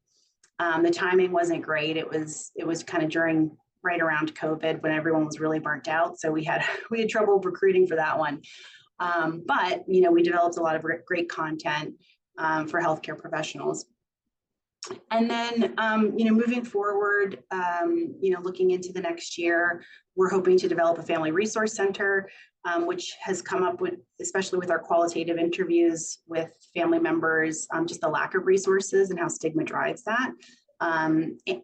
The timing wasn't great. It was kind of right around COVID when everyone was really burnt out. So we had trouble recruiting for that one. But, we developed a lot of great content for healthcare professionals. And then, moving forward, looking into the next year, we're hoping to develop a family resource center, which has come up with, especially with our qualitative interviews with family members, just the lack of resources and how stigma drives that,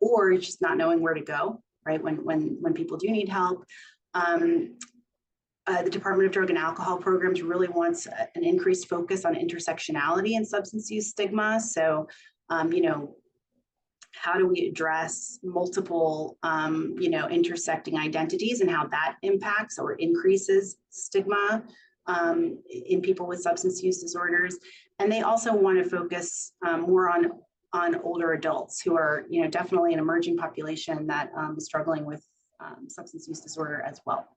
or just not knowing where to go, right? When people do need help. The Department of Drug and Alcohol Programs really wants an increased focus on intersectionality and substance use stigma. So, how do we address multiple, intersecting identities and how that impacts or increases stigma in people with substance use disorders? And they also want to focus more on older adults who are, definitely an emerging population that is struggling with substance use disorder as well.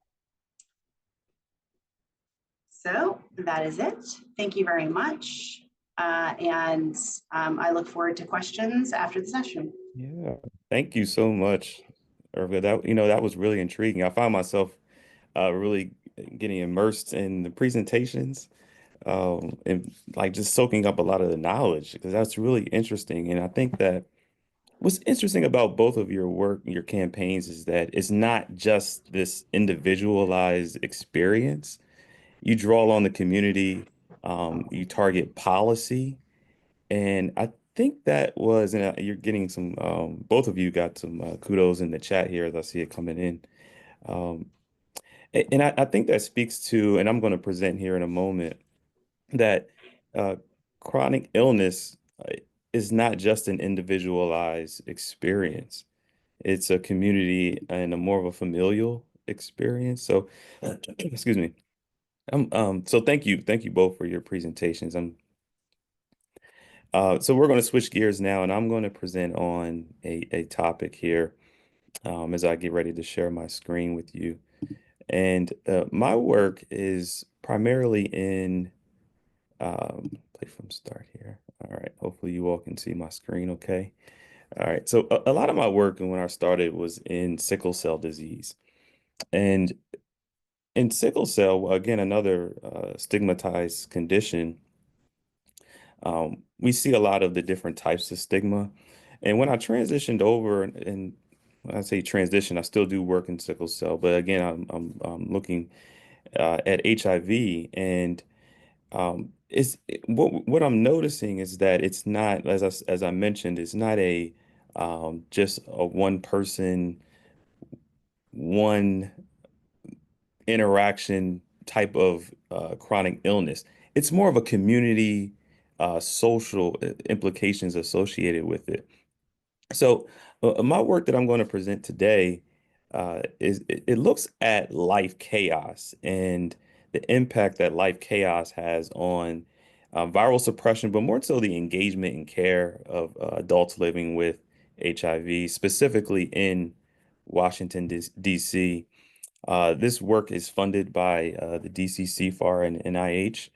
So that is it. Thank you very much. And I look forward to questions after the session. Yeah, thank you so much, Irva. That was really intriguing. I found myself really getting immersed in the presentations and like just soaking up a lot of the knowledge because that's really interesting. And I think that what's interesting about both of your work, your campaigns, is that it's not just this individualized experience. You draw on the community, you target policy, and I think that was, and you're getting some, both of you got some kudos in the chat here as I see it coming in. Um, and I think that speaks to, and I'm going to present here in a moment, that uh, chronic illness is not just an individualized experience. It's a community and a more of a familial experience. So, excuse me. So thank you both for your presentations. So we're going to switch gears now, and I'm going to present on a topic here as I get ready to share my screen with you. And my work is primarily in play from start here. All right. Hopefully you all can see my screen okay. All right. So a lot of my work when I started was in sickle cell disease. And in sickle cell, again, another stigmatized condition, we see a lot of the different types of stigma. And when I transitioned over, and when I say transition, I still do work in sickle cell, but again, I'm looking at HIV, and what I'm noticing is that it's not, as I mentioned, it's not a just a one person, one interaction type of chronic illness. It's more of a community, social implications associated with it. So, my work that I'm going to present today it looks at life chaos and the impact that life chaos has on viral suppression, but more so the engagement and care of adults living with HIV, specifically in Washington, D.C. This work is funded by the DC CFAR and NIH.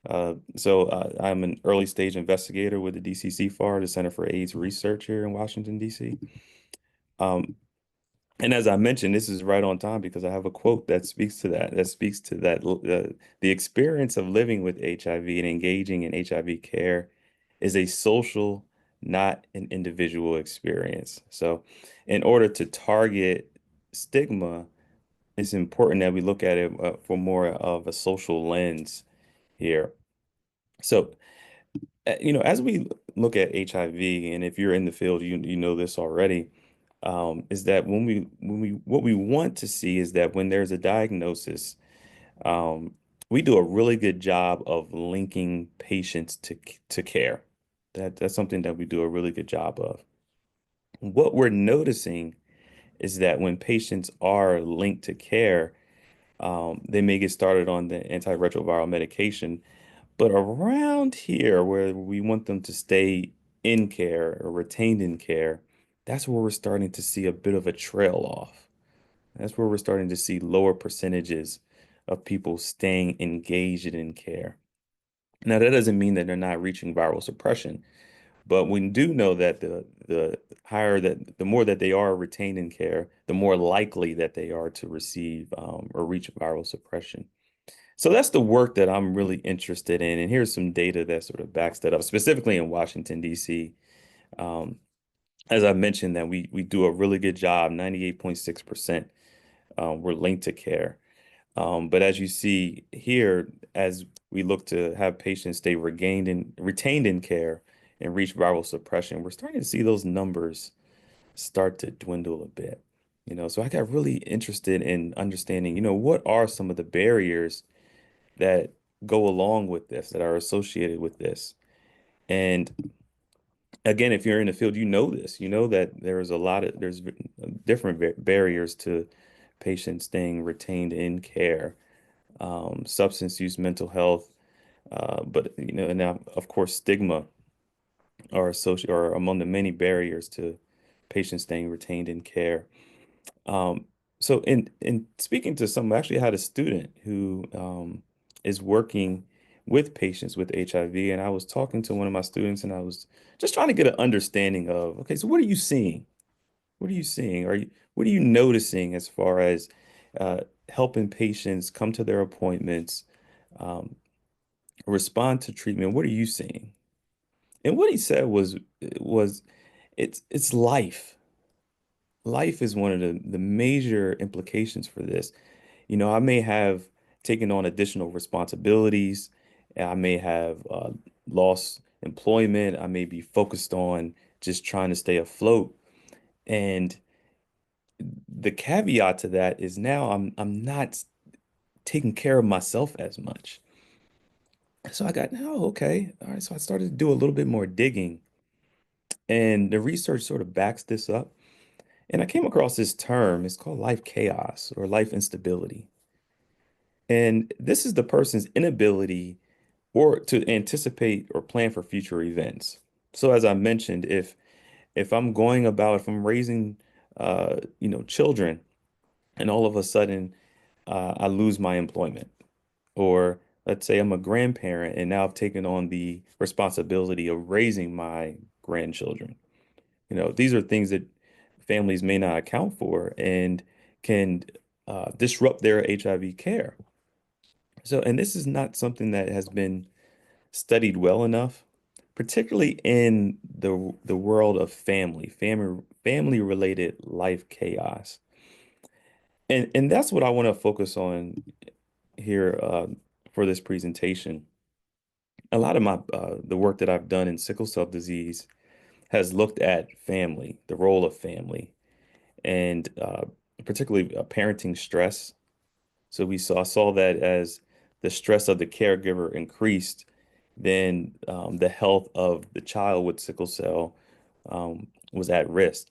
I'm an early stage investigator with the DC CFAR, the Center for AIDS Research here in Washington, D.C. Um, and as I mentioned, this is right on time because I have a quote that speaks to that. That speaks to that the experience of living with HIV and engaging in HIV care is a social, not an individual experience. So, in order to target stigma, it's important that we look at it for more of a social lens here. So, as we look at HIV, and if you're in the field, you know this already, is that when we what we want to see is that when there's a diagnosis, um, we do a really good job of linking patients to care. That's something that we do a really good job of. What we're noticing is that when patients are linked to care, they may get started on the antiretroviral medication, but around here where we want them to stay in care or retained in care, that's where we're starting to see a bit of a trail off. That's where we're starting to see lower percentages of people staying engaged in care. Now, that doesn't mean that they're not reaching viral suppression, but we do know that the more that they are retained in care, the more likely that they are to receive or reach viral suppression. So that's the work that I'm really interested in. And here's some data that sort of backs that up, specifically in Washington, D.C. Um, as I mentioned, that we do a really good job, 98.6% we're linked to care. But as you see here, as we look to have patients stay regained and retained in care and reach viral suppression, we're starting to see those numbers start to dwindle a bit. So I got really interested in understanding, what are some of the barriers that go along with this, that are associated with this. And again, if you're in the field, you know this, you know that there's different barriers to patients staying retained in care, substance use, mental health, but and now of course stigma are among the many barriers to patients staying retained in care. Um, so in speaking to some, I actually had a student who is working with patients with HIV, and I was talking to one of my students, and I was just trying to get an understanding of, okay, so what are you seeing? What are you seeing? What are you noticing as far as uh, helping patients come to their appointments, um, respond to treatment? What are you seeing? And what he said was it's life. Life is one of the major implications for this. I may have taken on additional responsibilities. I may have lost employment. I may be focused on just trying to stay afloat. And the caveat to that is now I'm not taking care of myself as much. So I got, oh, okay. All right. So I started to do a little bit more digging, and the research sort of backs this up. And I came across this term. It's called life chaos or life instability. And this is the person's inability or to anticipate or plan for future events. So as I mentioned, if I'm raising children and all of a sudden I lose my employment, or let's say I'm a grandparent and now I've taken on the responsibility of raising my grandchildren. These are things that families may not account for and can disrupt their HIV care. So, and this is not something that has been studied well enough, particularly in the world of family related life chaos. And that's what I want to focus on here for this presentation. A lot of my the work that I've done in sickle cell disease has looked at family, the role of family, and particularly parenting stress. So saw that as the stress of the caregiver increased, then the health of the child with sickle cell was at risk.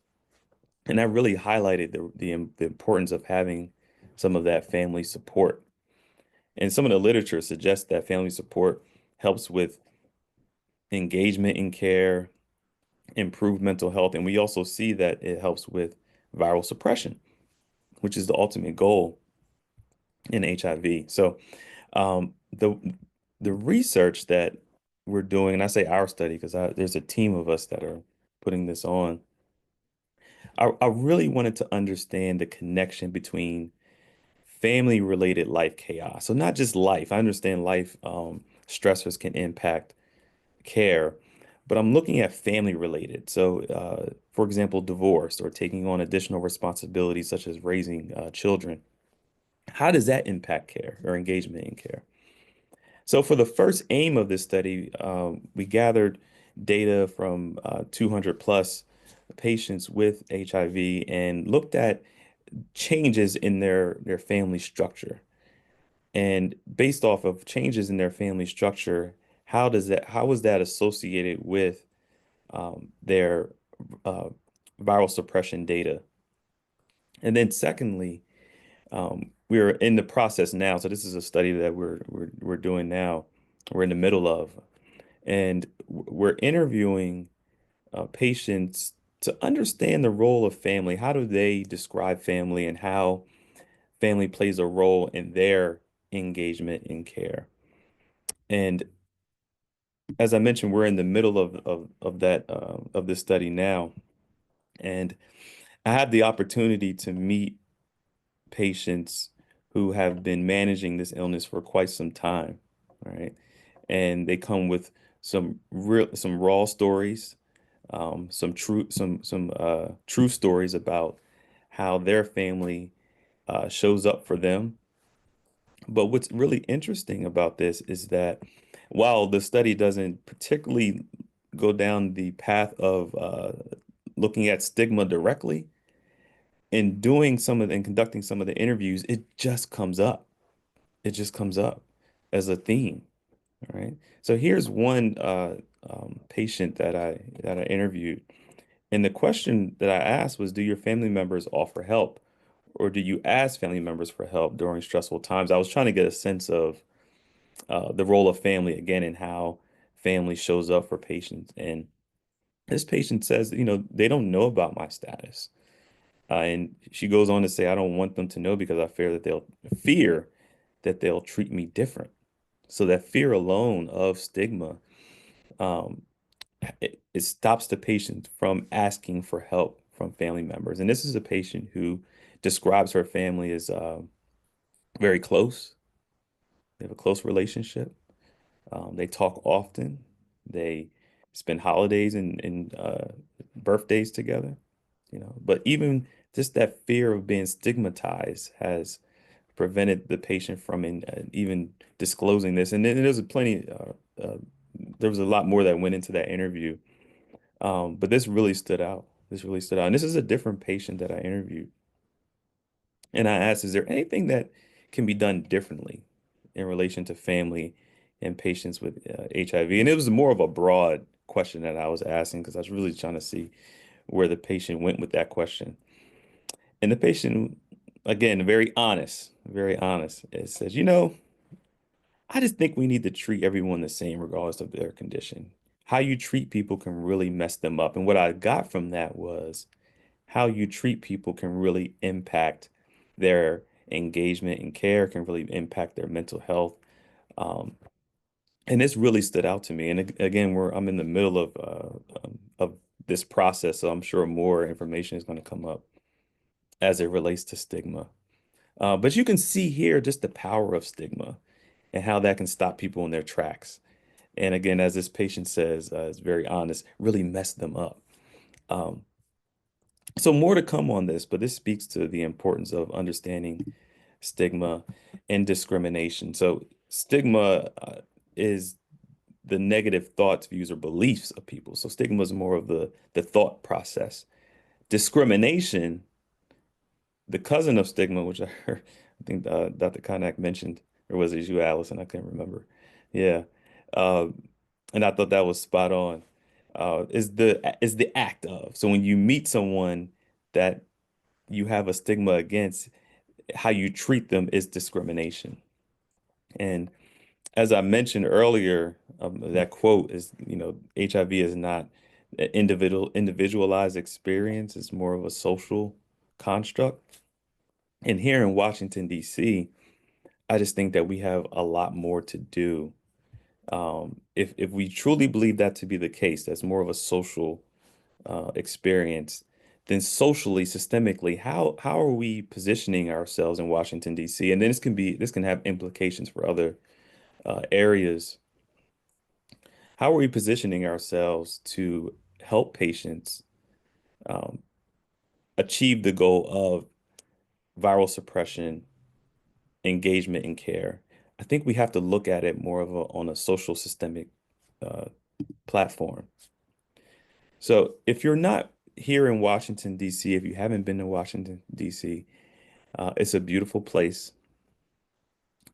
And that really highlighted the importance of having some of that family support. And some of the literature suggests that family support helps with engagement in care, improve mental health, and we also see that it helps with viral suppression, which is the ultimate goal in HIV. So the research that we're doing, and I say our study because there's a team of us that are putting this on. I really wanted to understand the connection between family related life chaos. So not just life. I understand life stressors can impact care, but I'm looking at family related. So, for example, divorce or taking on additional responsibilities such as raising children. How does that impact care or engagement in care? So, for the first aim of this study, we gathered data from 200 plus patients with HIV and looked at changes in their family structure. And based off of changes in their family structure, how is that associated with their uh, viral suppression data? And then secondly, we're in the process now. So this is a study that we're doing now. We're in the middle of, and we're interviewing patients to understand the role of family. How do they describe family and how family plays a role in their engagement in care? And as I mentioned, we're in the middle of that of this study now, and I had the opportunity to meet patients who have been managing this illness for quite some time, right? And they come with some raw stories, some true stories about how their family shows up for them. But what's really interesting about this is that while the study doesn't particularly go down the path of looking at stigma directly, in doing some of and conducting some of the interviews, it just comes up. It just comes up as a theme, right? So here's one patient that I interviewed, and the question that I asked was, "Do your family members offer help, or do you ask family members for help during stressful times?" I was trying to get a sense of the role of family again and how family shows up for patients. And this patient says, they don't know about my status. And she goes on to say, I don't want them to know because I fear that they'll treat me different. So that fear alone of stigma, um, it stops the patient from asking for help from family members. And this is a patient who describes her family as very close. They have a close relationship. They talk often. They spend holidays and birthdays together, But even just that fear of being stigmatized has prevented the patient from even disclosing this. And then there was a lot more that went into that interview. But this really stood out. This really stood out. And this is a different patient that I interviewed. And I asked, is there anything that can be done differently in relation to family and patients with HIV? And it was more of a broad question that I was asking because I was really trying to see where the patient went with that question. And the patient, again, very honest. It says, I just think we need to treat everyone the same regardless of their condition. How you treat people can really mess them up. And what I got from that was how you treat people can really impact their engagement and care, can really impact their mental health. Um, and this really stood out to me. And again, I'm in the middle of this process, so I'm sure more information is going to come up as it relates to stigma. But you can see here just the power of stigma and how that can stop people in their tracks. And again, as this patient says, is very honest, really mess them up. Um, so more to come on this, but this speaks to the importance of understanding stigma and discrimination. So stigma is the negative thoughts, views, or beliefs of people. So stigma is more of the thought process. Discrimination, the cousin of stigma, which I heard, I think Dr. Konak mentioned, or was it you, Allison? I can't remember. Yeah. Uh, and I thought that was spot on. Is the act of. So when you meet someone that you have a stigma against, how you treat them is discrimination. And as I mentioned earlier, that quote is, HIV is not an individualized experience. It's more of a social construct. And here in Washington, D.C., I just think that we have a lot more to do. If we truly believe that to be the case, that's more of a social experience, then socially, systemically, how are we positioning ourselves in Washington, D.C.? And then this can have implications for other areas how are we positioning ourselves to help patients um, achieve the goal of viral suppression, engagement, and care? I think we have to look at it more of on a social systemic uh, platform. So if you're not here in Washington, D.C., if you haven't been to Washington, D.C., it's a beautiful place.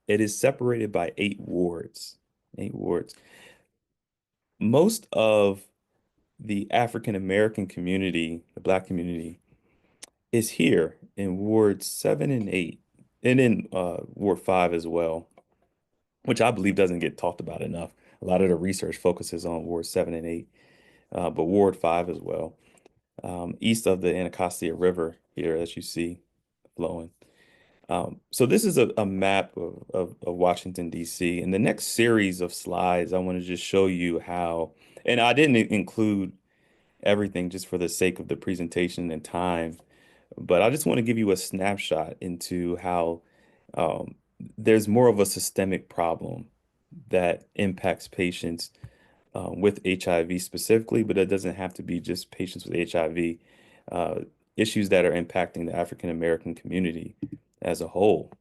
It is separated by 8 wards. 8 wards. Most of the African American community, the Black community, is here in Ward 7 and 8, and in Ward 5 as well, which I believe doesn't get talked about enough. A lot of the research focuses on Ward 7 and 8, but Ward 5 as well, east of the Anacostia River here, as you see flowing. So this is a map of Washington, D.C. In the next series of slides, I want to just show you how, and I didn't include everything just for the sake of the presentation and time, but I just want to give you a snapshot into how um, there's more of a systemic problem that impacts patients with HIV specifically, but it doesn't have to be just patients with HIV, uh, issues that are impacting the African American community as a whole.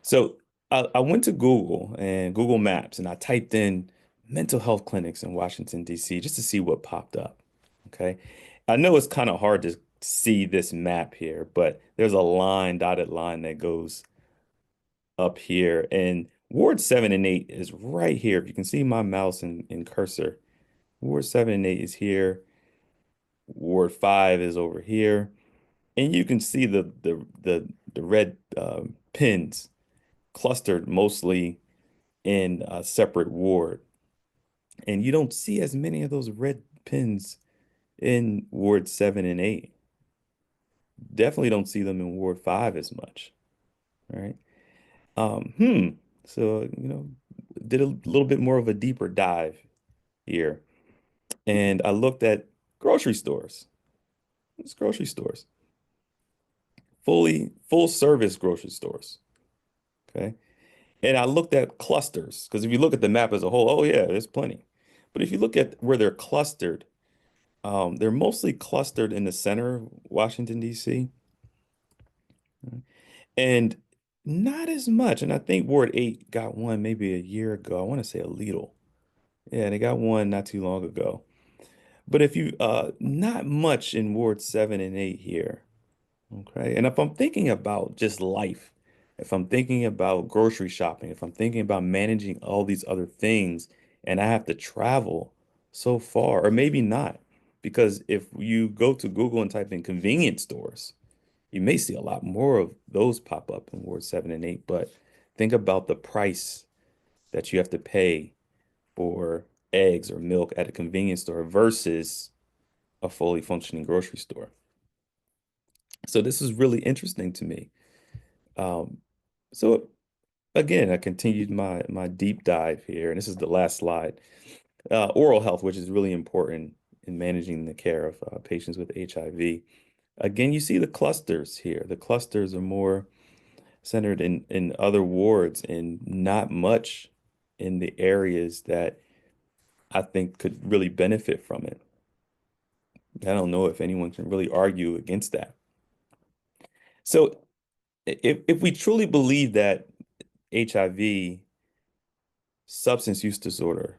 So I went to Google and Google Maps and I typed in mental health clinics in Washington, D.C. just to see what popped up. Okay. I know it's kind of hard to see this map here, but there's a dotted line that goes up here. And Ward 7 and 8 is right here. If you can see my mouse and cursor, Ward 7 and 8 is here. Ward 5 is over here. And you can see the red pins clustered mostly in a separate ward. And you don't see as many of those red pins in Ward 7 and 8. Definitely don't see them in Ward 5 as much. All right. Um, hmm. So, did a little bit more of a deeper dive here. And I looked at grocery stores. It's grocery stores. Full service grocery stores. Okay. And I looked at clusters because if you look at the map as a whole, oh yeah, there's plenty. But if you look at where they're clustered, they're mostly clustered in the center of Washington, D.C., and not as much. And I think Ward 8 got one maybe a year ago. I want to say a little. Yeah, they got one not too long ago. But if you, not much in Ward 7 and 8 here. Okay. And if I'm thinking about just life, if I'm thinking about grocery shopping, if I'm thinking about managing all these other things, and I have to travel so far, or maybe not, because if you go to Google and type in convenience stores, you may see a lot more of those pop up in Ward 7 and 8. But think about the price that you have to pay for eggs or milk at a convenience store versus a fully functioning grocery store. So this is really interesting to me. Um, so again, I continued my deep dive here, and this is the last slide. Oral health, which is really important in managing the care of patients with HIV. Again, you see the clusters here. The clusters are more centered in other wards and not much in the areas that I think could really benefit from it. I don't know if anyone can really argue against that. So if we truly believe that HIV, substance use disorder,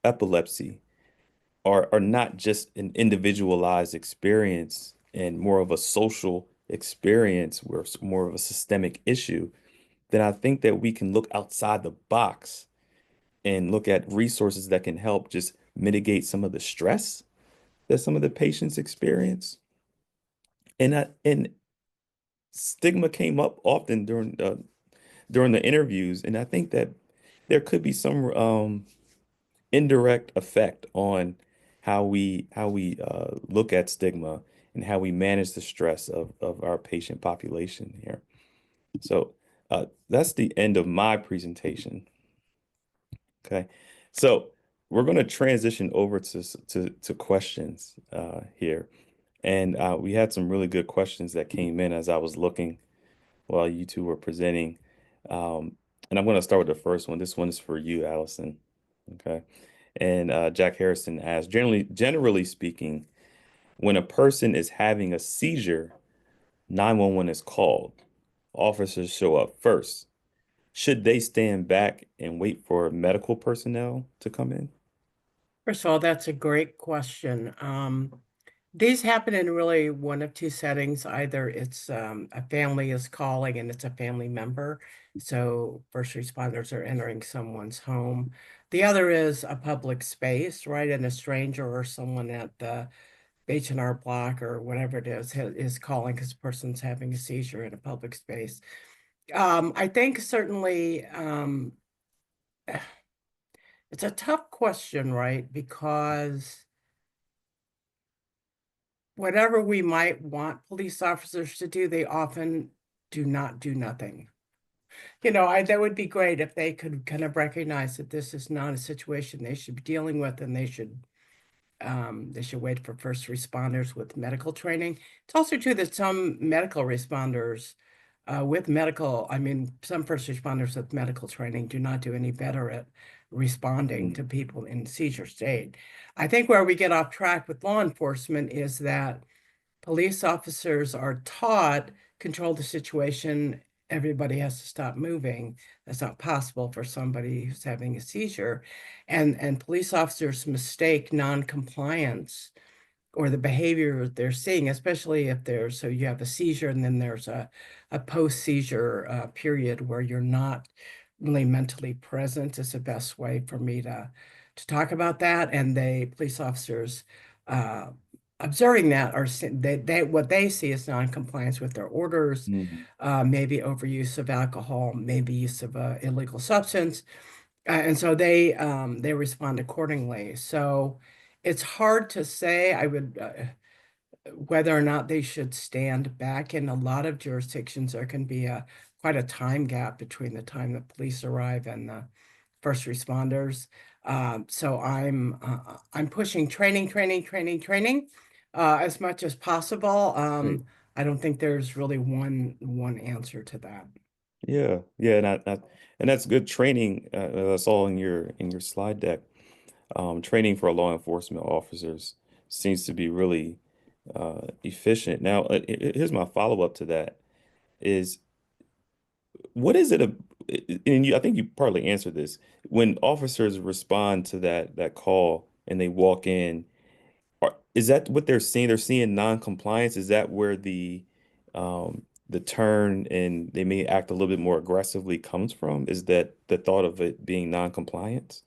epilepsy are not just an individualized experience and more of a social experience where it's more of a systemic issue, then I think that we can look outside the box and look at resources that can help just mitigate some of the stress that some of the patients experience. And stigma came up often during the interviews, and I think that there could be some indirect effect on how we look at stigma and how we manage the stress of our patient population here. So that's the end of my presentation. Okay, so we're going to transition over to questions here, and we had some really good questions that came in as I was looking while you two were presenting. And I'm going to start with the first one. This one is for you, Allison. Okay. And Jack Harrison asked, generally speaking, when a person is having a seizure, 911 is called. Officers show up first. Should they stand back and wait for medical personnel to come in? First of all, that's a great question. These happen in really one of two settings. Either it's a family is calling and it's a family member, so first responders are entering someone's home. The other is a public space, right? And a stranger or someone at the H&R Block or whatever it is calling because the person's having a seizure in a public space. I think certainly it's a tough question, right? Because whatever we might want police officers to do, they often do not do nothing. That would be great if they could kind of recognize that this is not a situation they should be dealing with, and they should wait for first responders with medical training. It's also true that some medical responders some first responders with medical training do not do any better at responding to people in seizure state. I think where we get off track with law enforcement is that police officers are taught control the situation. Everybody has to stop moving. That's not possible for somebody who's having a seizure. And police officers mistake non-compliance or the behavior they're seeing, especially if so you have a seizure and then there's a post-seizure period where you're not really mentally present is the best way for me to talk about that. And police officers uh, observing that what they see is non-compliance with their orders, Mhm. maybe overuse of alcohol, maybe use of a illegal substance, and so they respond accordingly. So it's hard to say. I would whether or not they should stand back. In a lot of jurisdictions, there can be quite a time gap between the time the police arrive and the first responders. So I'm pushing training, training, training, training as much as possible. Great. I don't think there's really one answer to that. Yeah, yeah, and that's good training. I saw in your slide deck. Training for law enforcement officers seems to be really efficient. Now, here's my follow-up to that is what is it, and I think you partly answered this, when officers respond to that call and they walk in, is that what they're seeing? They're seeing non-compliance. Is that where the turn and they may act a little bit more aggressively comes from? Is that the thought of it being non-compliance?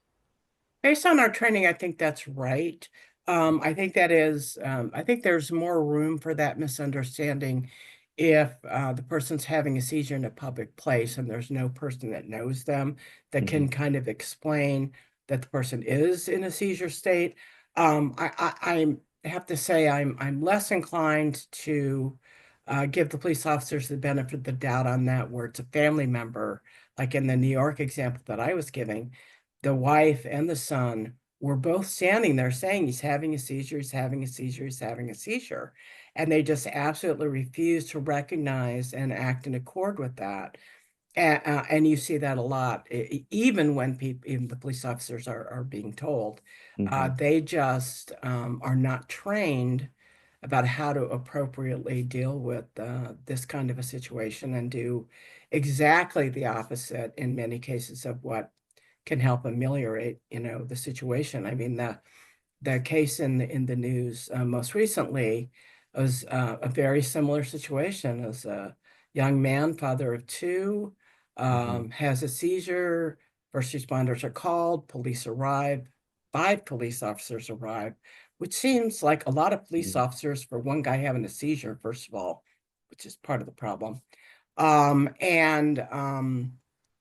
Based on our training, I think that's right. I think there's more room for that misunderstanding if the person's having a seizure in a public place and there's no person that knows them that can Hmm. kind of explain that the person is in a seizure state. I have to say I'm less inclined to give the police officers the benefit of the doubt on that, where it's a family member, like in the New York example that I was giving. The wife and the son were both standing there saying he's having a seizure, he's having a seizure, he's having a seizure. And they just absolutely refuse to recognize and act in accord with that. And you see that a lot, even when even the police officers are being told. Hmm. They just are not trained about how to appropriately deal with this kind of a situation and do exactly the opposite in many cases of what can help ameliorate, the situation. I mean, the case in the news most recently was a very similar situation. As a young man, father of two, Hmm. has a seizure. First responders are called. Police arrive. 5 police officers arrive, which seems like a lot of police officers for one guy having a seizure, first of all, which is part of the problem. And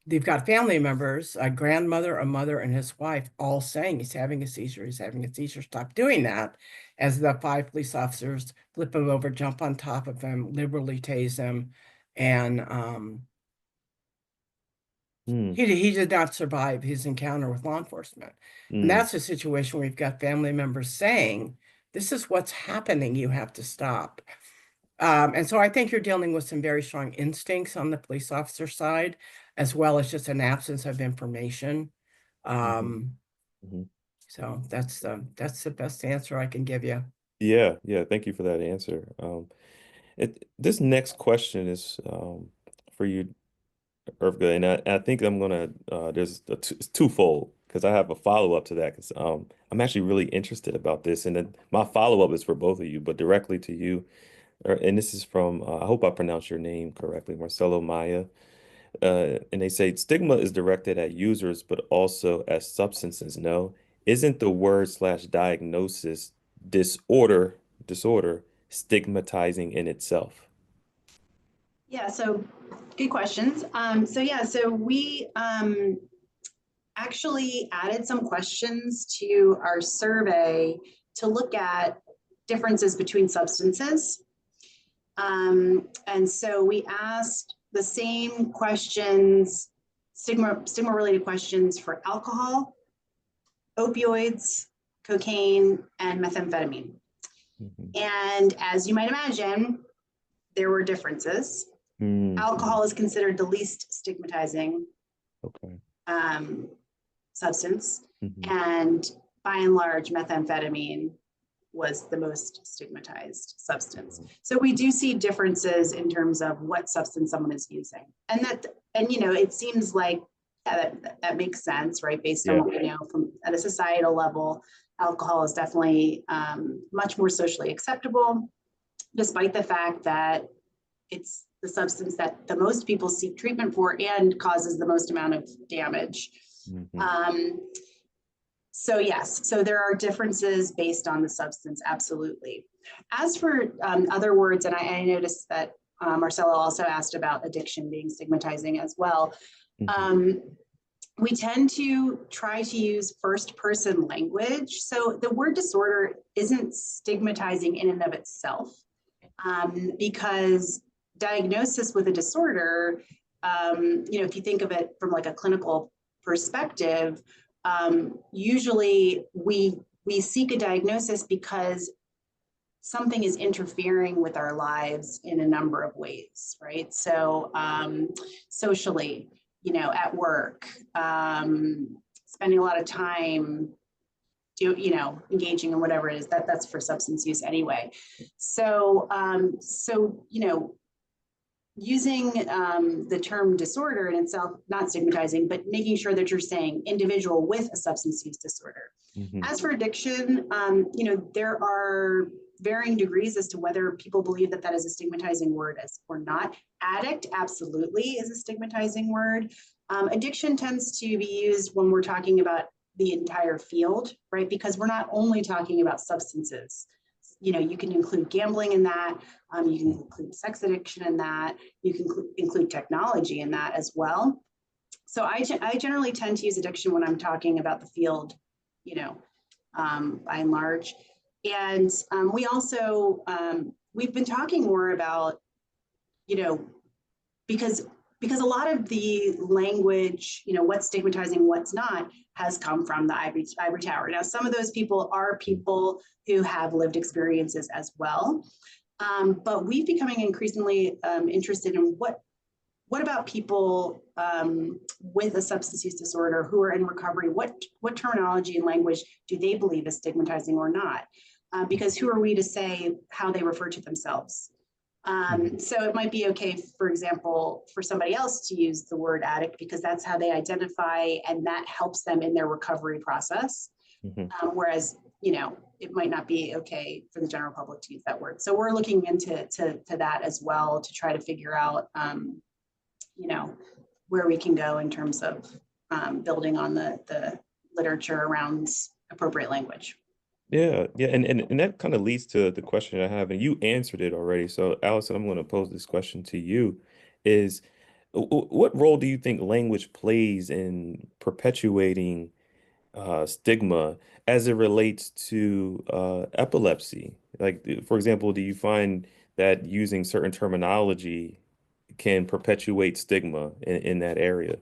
they've got family members, a grandmother, a mother, and his wife, all saying he's having a seizure, he's having a seizure, stop doing that. As the 5 police officers flip him over, jump on top of him, liberally tase him, and Mm, he did not survive his encounter with law enforcement. And mm, that's a situation where we've got family members saying, this is what's happening, you have to stop. And so I think you're dealing with some very strong instincts on the police officer side, as well as just an absence of information. mhm. Um, Mhm. So that's the best answer I can give you. Yeah, yeah. Thank you for that answer. This next question is for you, Irvga, and I think I'm gonna it's twofold because I have a follow-up to that because I'm actually really interested about this, and then my follow-up is for both of you, but directly to you. And this is from I hope I pronounced your name correctly, Marcelo Maya. And they say stigma is directed at users, but also as substances. No, isn't the word slash diagnosis disorder stigmatizing in itself? Yeah, so good questions. So yeah, so we actually added some questions to our survey to look at differences between substances. And so we asked the same questions, stigma related questions for alcohol, opioids, cocaine, and methamphetamine. Mhm. And as you might imagine, there were differences. Mhm. Alcohol is considered the least stigmatizing Okay. um, substance, Mhm. and by and large, methamphetamine was the most stigmatized substance. Mhm. So we do see differences in terms of what substance someone is using, and you know, it seems like yeah, that makes sense, right? Based on Yeah. what we know from at a societal level, alcohol is definitely much more socially acceptable, despite the fact that it's the substance that the most people seek treatment for and causes the most amount of damage. Mhm. Um, so yes, so there are differences based on the substance, absolutely. As for other words, and I noticed that Marcelo also asked about addiction being stigmatizing as well. Mhm. Um, we tend to try to use first person language. So the word disorder isn't stigmatizing in and of itself, because diagnosis with a disorder, you know, if you think of it from like a clinical perspective, usually we seek a diagnosis because something is interfering with our lives in a number of ways, right? So socially, you know, at work, spending a lot of time you know, engaging in whatever it is that's for substance use anyway. So you know, using the term disorder in itself, not stigmatizing, but making sure that you're saying individual with a substance use disorder. Mhm. As for addiction, you know, there are varying degrees as to whether people believe that that is a stigmatizing word as or not. Addict absolutely is a stigmatizing word. Addiction tends to be used when we're talking about the entire field, right? Because we're not only talking about substances. You know, you can include gambling in that. You can include sex addiction in that. You can include technology in that as well. So I generally tend to use addiction when I'm talking about the field, you know, by and large. And we also, we've been talking more about, you know, because because a lot of the language, you know, what's stigmatizing, what's not, has come from the ivory tower. Now, some of those people are people who have lived experiences as well, but we've becoming increasingly interested in what about people with a substance use disorder who are in recovery? What terminology and language do they believe is stigmatizing or not? Because who are we to say how they refer to themselves? Mhm. So it might be okay, for example, for somebody else to use the word addict because that's how they identify and that helps them in their recovery process. Mhm. Whereas, you know, it might not be okay for the general public to use that word. So we're looking into to that as well to try to figure out, you know, where we can go in terms of building on the literature around appropriate language. Yeah, yeah, and that kind of leads to the question I have, and you answered it already. So, Allison, I'm going to pose this question to you: Is what role do you think language plays in perpetuating stigma as it relates to epilepsy? Like, for example, do you find that using certain terminology can perpetuate stigma in that area?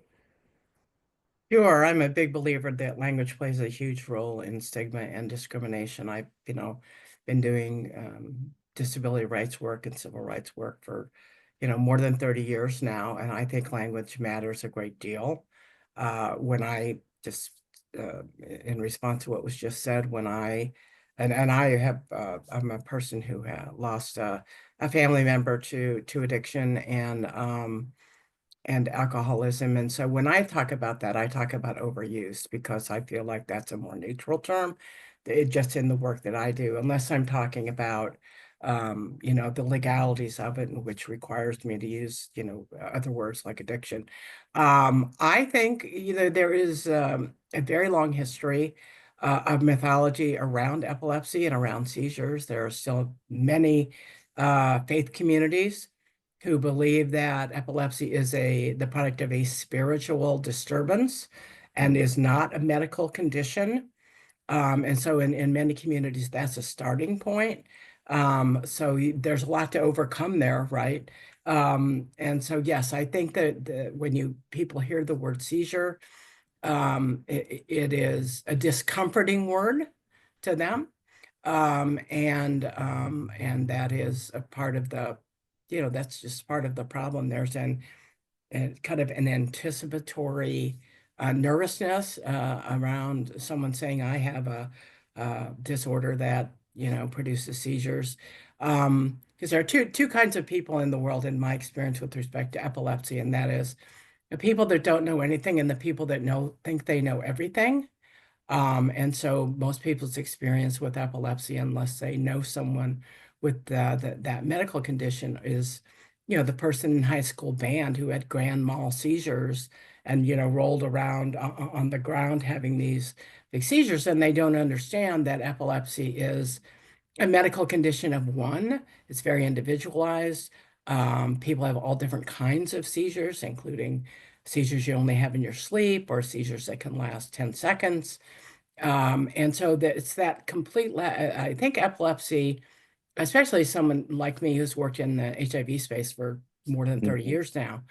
Sure, I'm a big believer that language plays a huge role in stigma and discrimination. I've, been doing disability rights work and civil rights work for, more than 30 years now, and I think language matters a great deal. When I just in response to what was just said, when and I have I'm a person who lost a family member to addiction and alcoholism. And so when I talk about that, I talk about overuse because I feel like that's a more neutral term. It just in the work that I do, unless I'm talking about the legalities of it, which requires me to use, other words like addiction. I think, there is a very long history of mythology around epilepsy and around seizures. There are still many faith communities who believe that epilepsy is the product of a spiritual disturbance and is not a medical condition. And so in many communities, that's a starting point. So there's a lot to overcome there, right? And so, yes, I think that when people hear the word seizure, it is a discomforting word to them. And that is a part of that's just part of the problem. There's an kind of an anticipatory nervousness around someone saying, I have a disorder that, produces seizures. Because there are two kinds of people in the world, in my experience, with respect to epilepsy, and that is the people that don't know anything and the people that think they know everything. And so most people's experience with epilepsy, unless they know someone with that medical condition, is, the person in high school band who had grand mal seizures and, rolled around on the ground having these big seizures. And they don't understand that epilepsy is a medical condition of one. It's very individualized. People have all different kinds of seizures, including seizures you only have in your sleep or seizures that can last 10 seconds. And so that it's that I think epilepsy, especially someone like me who's worked in the HIV space for more than 30 Hmm. years now,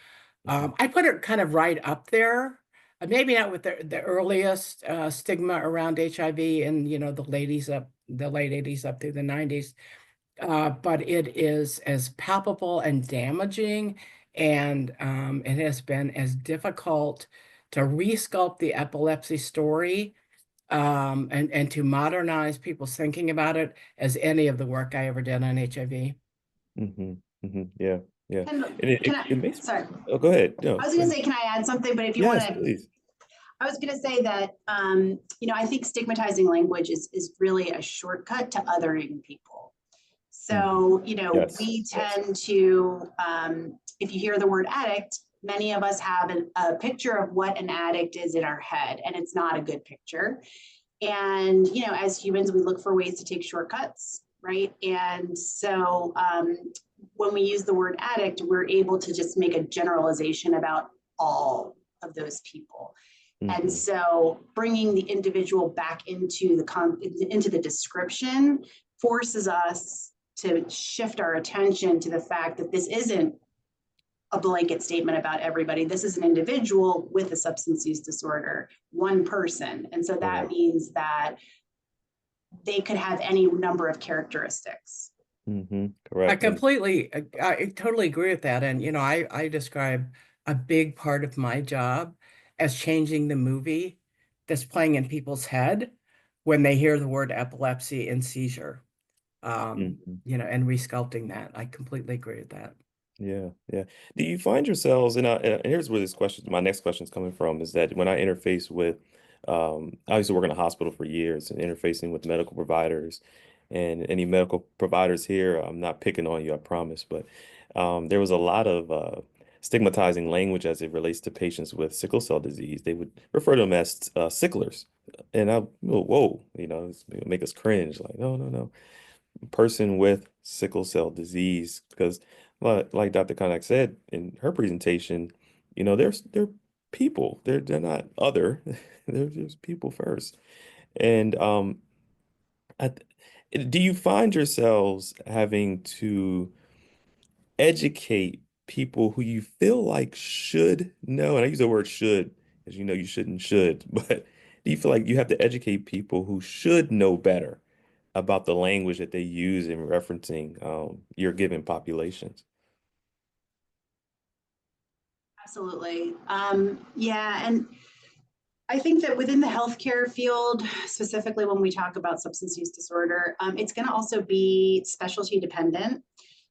Hmm. I put it kind of right up there. Maybe not with the earliest stigma around HIV in, the late 80s up through the 90s, but it is as palpable and damaging, and it has been as difficult to resculpt the epilepsy story and to modernize people's thinking about it as any of the work I ever did on HIV. Hmm. Hmm. Yeah. Yeah. Kendall, And can I, it makes, sorry, oh, go ahead. No, I was go gonna ahead. say, can I add something? But if you want Yes, to, please. I was gonna say that, I think stigmatizing language is really a shortcut to othering people. Hmm. So, Yes. we Yes. tend to, if you hear the word addict, many of us have a picture of what an addict is in our head, and it's not a good picture. And, as humans, we look for ways to take shortcuts, right? And so when we use the word addict, we're able to just make a generalization about all of those people. And Hmm. so bringing the individual back into the description forces us to shift our attention to the fact that this isn't a blanket statement about everybody. This is an individual with a substance use disorder, one person. And so that Correct. means that they could have any number of characteristics. Hmm. I Correct. And completely, I totally agree with that. And, I describe a big part of my job as changing the movie that's playing in people's head when they hear the word epilepsy and seizure, mhm. and resculpting that. I completely agree with that. Yeah, yeah. Do you find yourselves, and here's where my next question is coming from, is that when I interface with, I used to work in a hospital for years and interfacing with medical providers, and any medical providers here, I'm not picking on you, I promise, but there was a lot of stigmatizing language as it relates to patients with sickle cell disease. They would refer to them as sicklers, and whoa, it's make us cringe, like, no, no, no, person with sickle cell disease, because like Dr. Konak said in her presentation, they're people. They're not other. They're just people first. And I, do you find yourselves having to educate people who you feel like should know? And I use the word should, as you know, you shouldn't should, but do you feel like you have to educate people who should know better about the language that they use in referencing your given populations? Absolutely. Yeah. And I think that within the healthcare field, specifically when we talk about substance use disorder, it's going to also be specialty dependent.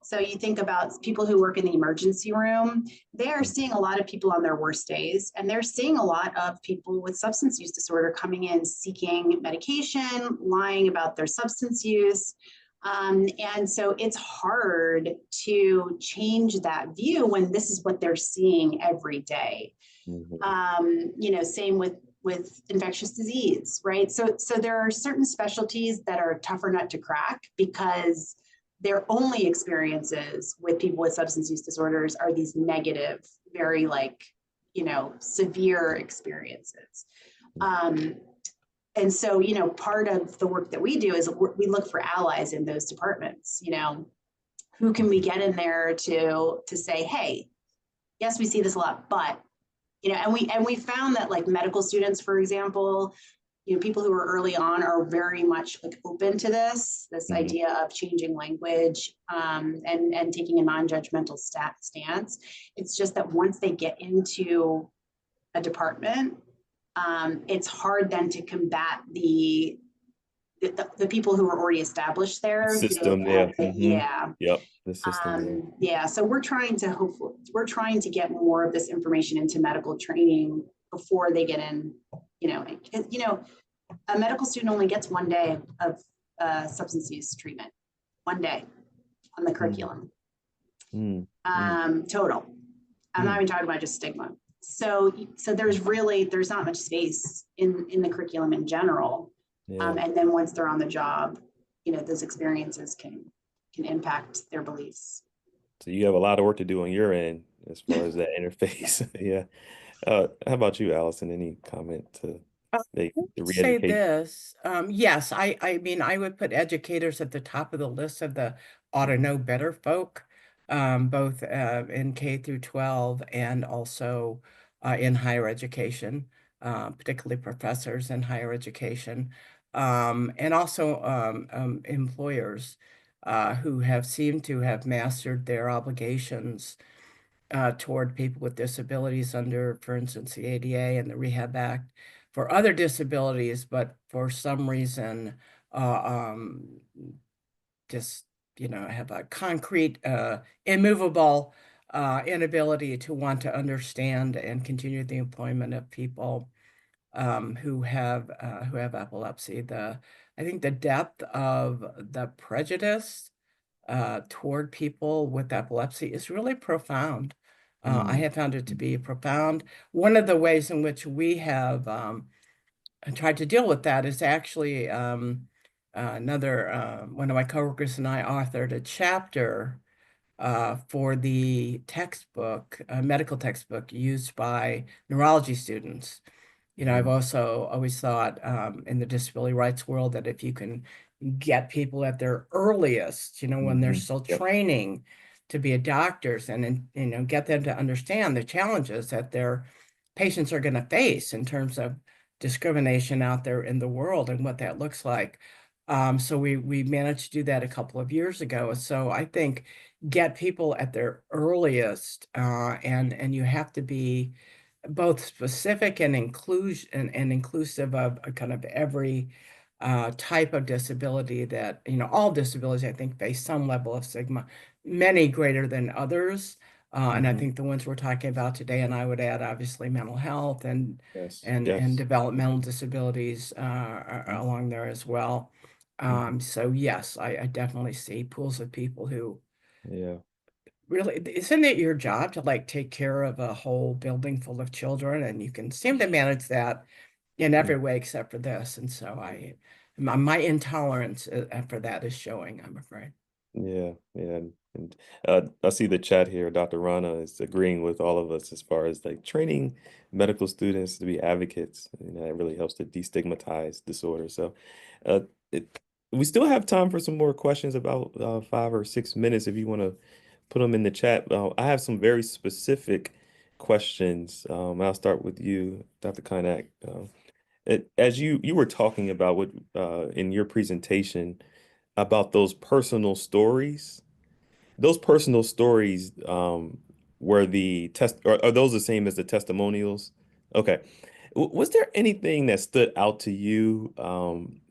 So you think about people who work in the emergency room, they are seeing a lot of people on their worst days, and they're seeing a lot of people with substance use disorder coming in seeking medication, lying about their substance use. And so it's hard to change that view when this is what they're seeing every day. Mhm. Same with infectious disease, right? So there are certain specialties that are tougher nut to crack because their only experiences with people with substance use disorders are these negative, very severe experiences. Um, and so, part of the work that we do is we look for allies in those departments. Who can we get in there to say, hey, yes, we see this a lot, but and we found that like medical students, for example, people who are early on are very much like open to this Mhm. idea of changing language, and taking a non-judgmental stance. It's just that once they get into a department, it's hard then to combat the people who are already established there. System, yeah. Yeah. Yep. The system, yeah. Yeah, so we're trying to get more of this information into medical training before they get in. A medical student only gets 1 day of substance use treatment, 1 day on the Mm, curriculum, mm, mm, total. I'm not mm. even talking about just stigma. So there's not much space in the curriculum in general. Yeah. And then once they're on the job, those experiences can impact their beliefs. So you have a lot of work to do on your end as far as that interface. Yeah. How about you, Allison? Any comment to make Let the me say re-educate? this. Yes, I mean, I would put educators at the top of the list of the ought to know better folk, both in K through 12 and also in higher education, particularly professors in higher education, and also employers who have seemed to have mastered their obligations toward people with disabilities under, for instance, the ADA and the Rehab Act for other disabilities, but for some reason, uh, um, just, have a concrete, immovable inability to want to understand and continue the employment of people who have epilepsy. I think the depth of the prejudice toward people with epilepsy is really profound. I Mm, have found it to be profound. One of the ways in which we have tried to deal with that is actually another one of my coworkers and I authored a chapter for the textbook, medical textbook used by neurology students. I've mm, also always thought in the disability rights world that if you can get people at their earliest, when they're mhm. still Yep. training to be a doctors and, get them to understand the challenges that their patients are going to face in terms of discrimination out there in the world and what that looks like. So we managed to do that a couple of years ago. So I think get people at their earliest, and you have to be both specific and inclusion and inclusive of a kind of every type of disability that, all disabilities, I think, face some level of stigma, many greater than others. And I Mhm. think the ones we're talking about today, and I would add obviously mental health and Yes. and Yes. developmental disabilities are Mhm. along there as well. Mhm. So yes, I definitely see pools of people who Yeah. really, isn't it your job to like take care of a whole building full of children? And you can seem to manage that in Mm. every way except for this. And so my intolerance for that is showing, I'm afraid. Yeah. Yeah. And I see the chat here. Dr. Rana is agreeing with all of us as far as like training medical students to be advocates. It really helps to destigmatize disorders. So, uh, it, we still have time for some more questions, about 5 or 6 minutes if you want to put them in the chat. I have some very specific questions. I'll start with you, Dr. Kainak. As you were talking about what in your presentation about those personal stories were the test, are those the same as the testimonials? Okay. Was there anything that stood out to you,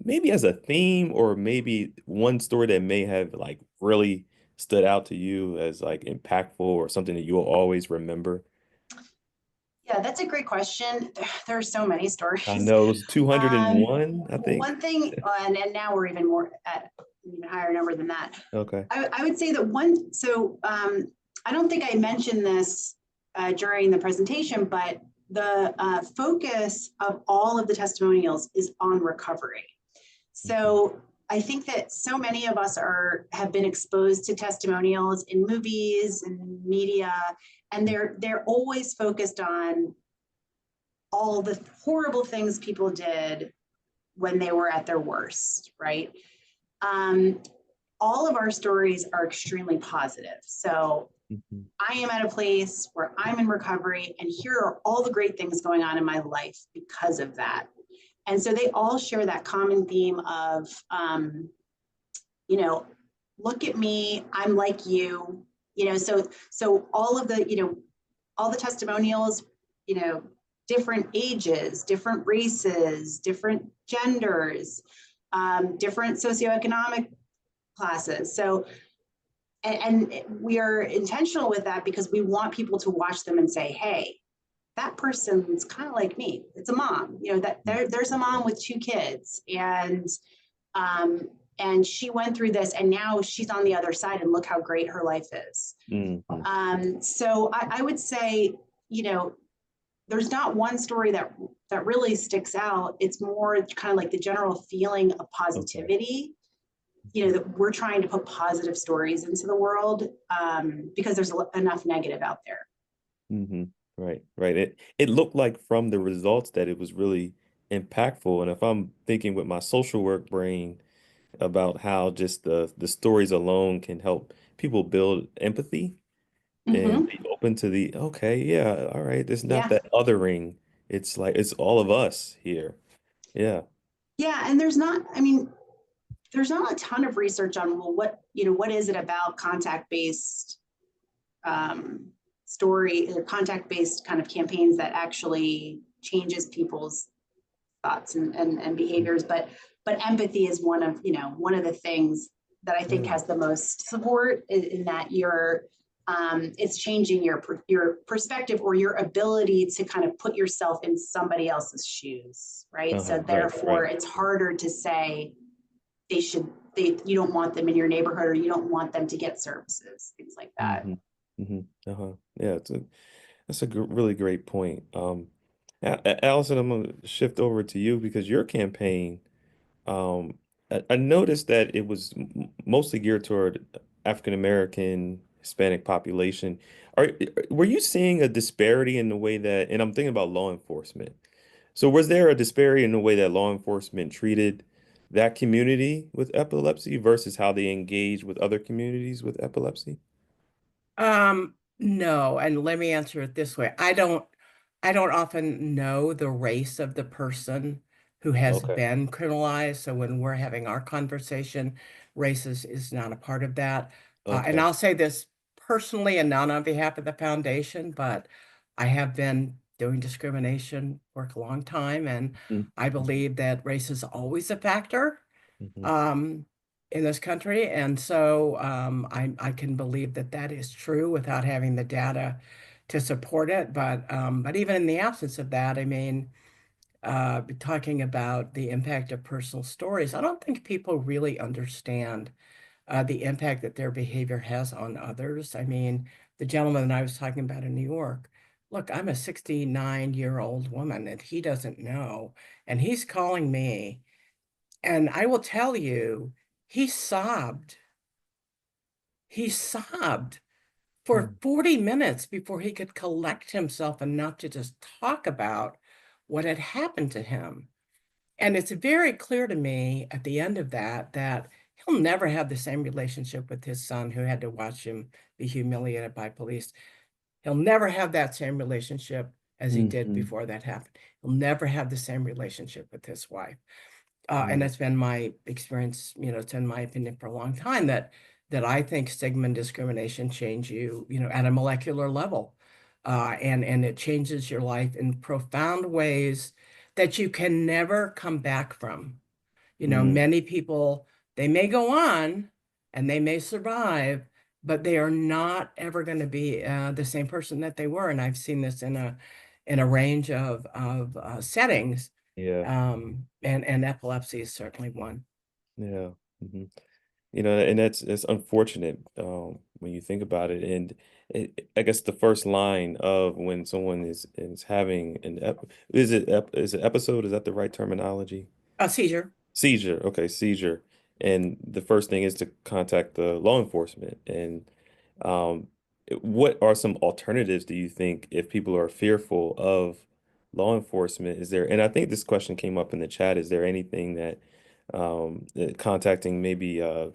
maybe as a theme, or maybe one story that may have like really stood out to you as like impactful or something that you'll always remember? Yeah, that's a great question. There are so many I stories. know it was Um, 201, I think. One thing, and now we're even more at an even higher number than that. Okay. I would say that I don't think I mentioned this during the presentation, but the focus of all of the testimonials is on recovery. Mhm. So I think that so many of us have been exposed to testimonials in movies and media, and they're always focused on all the horrible things people did when they were at their worst, right? Um, all of our stories are extremely positive. So Mhm. I am at a place where I'm in recovery, and here are all the great things going on in my life because of that. And so they all share that common theme of, you know, look at me, I'm like you, so all of the, all the testimonials, you know, different ages, different races, different genders, different socioeconomic classes. So, and we are intentional with that because we want people to watch them and say, hey, that person's kind of like me. It's a mom, that there's a mom with two kids, um, and she went through this, and now she's on the other side, and look how great her life is. Mhm. So I would say, you know, there's not one story that really sticks out. It's more kind of like the general feeling of Okay. positivity. That we're trying to put positive stories into the world, because there's enough negative out there. Hmm. Right, right. It looked like from the results that it was really impactful. And if I'm thinking with my social work brain about how just the stories alone can help people build empathy and Mm-hmm. be open to the, okay, yeah, all right, it's not Yeah. that othering. It's like it's all of us here. Yeah. Yeah. And there's not a ton of research on, well, what is it about um, contact based kind of campaigns that actually changes people's thoughts and behaviors. But empathy is one of the things that I think Yeah. has the most support in that it's changing your perspective or your ability to kind of put yourself in somebody else's shoes, right? So Right, therefore, right. it's harder to say you don't want them in your neighborhood, or you don't want them to get services, things like that. Hmm. Hmm. Yeah, that's a really great point. Allison, I'm gonna shift over to you because your campaign, um, I noticed that it was mostly geared toward African American, Hispanic population. Were you seeing a disparity in the way that, and I'm thinking about law enforcement. So was there a disparity in the way that law enforcement treated that community with epilepsy versus how they engage with other communities with epilepsy? No, and let me answer it this way. I don't often know the race of the person who has Okay. been criminalized. So when we're having our conversation, is not a part of that. And Okay. I'll say this personally and not on behalf of the foundation, but I have been doing discrimination work a long time, and I Mm-hmm. believe that race is always a factor Hmm. um, in this country. And so I can believe that that is true without having the data to support it. But even in the absence of that, I mean, talking about the impact of personal stories, I don't think people really understand the impact that their behavior has on others. I mean, the gentleman that I was talking about in New York, look, I'm a 69-year-old woman and he doesn't know. And he's calling me and I will tell you, he sobbed. He sobbed for 40 minutes before he could collect himself enough to just talk about what had happened to him. And it's very clear to me at the end of that that he'll never have the same relationship with his son who had to watch him be humiliated by police. He'll never have that same relationship as he did Hmm. before that happened. He'll never have the same relationship with his wife. And Right. that's been my experience, it's in my opinion for a long time that I think stigma and discrimination change you, at a molecular level. and it changes your life in profound ways that you can never come back from. You know, Mm, many people, they may go on and they may survive, but they are not ever going to be the same person that they were. And I've seen this in a range of settings, yeah, and epilepsy is certainly one. yeah. Hmm. You know, and it's unfortunate when you think about it. And I guess the first line of when someone is having is it episode? Is that the right terminology? A seizure. Seizure. Okay, seizure. And the first thing is to contact the law enforcement. And um, what are some alternatives, do you think, if people are fearful of law enforcement? Is there, and I think this question came up in the chat, is there anything that contacting maybe uh,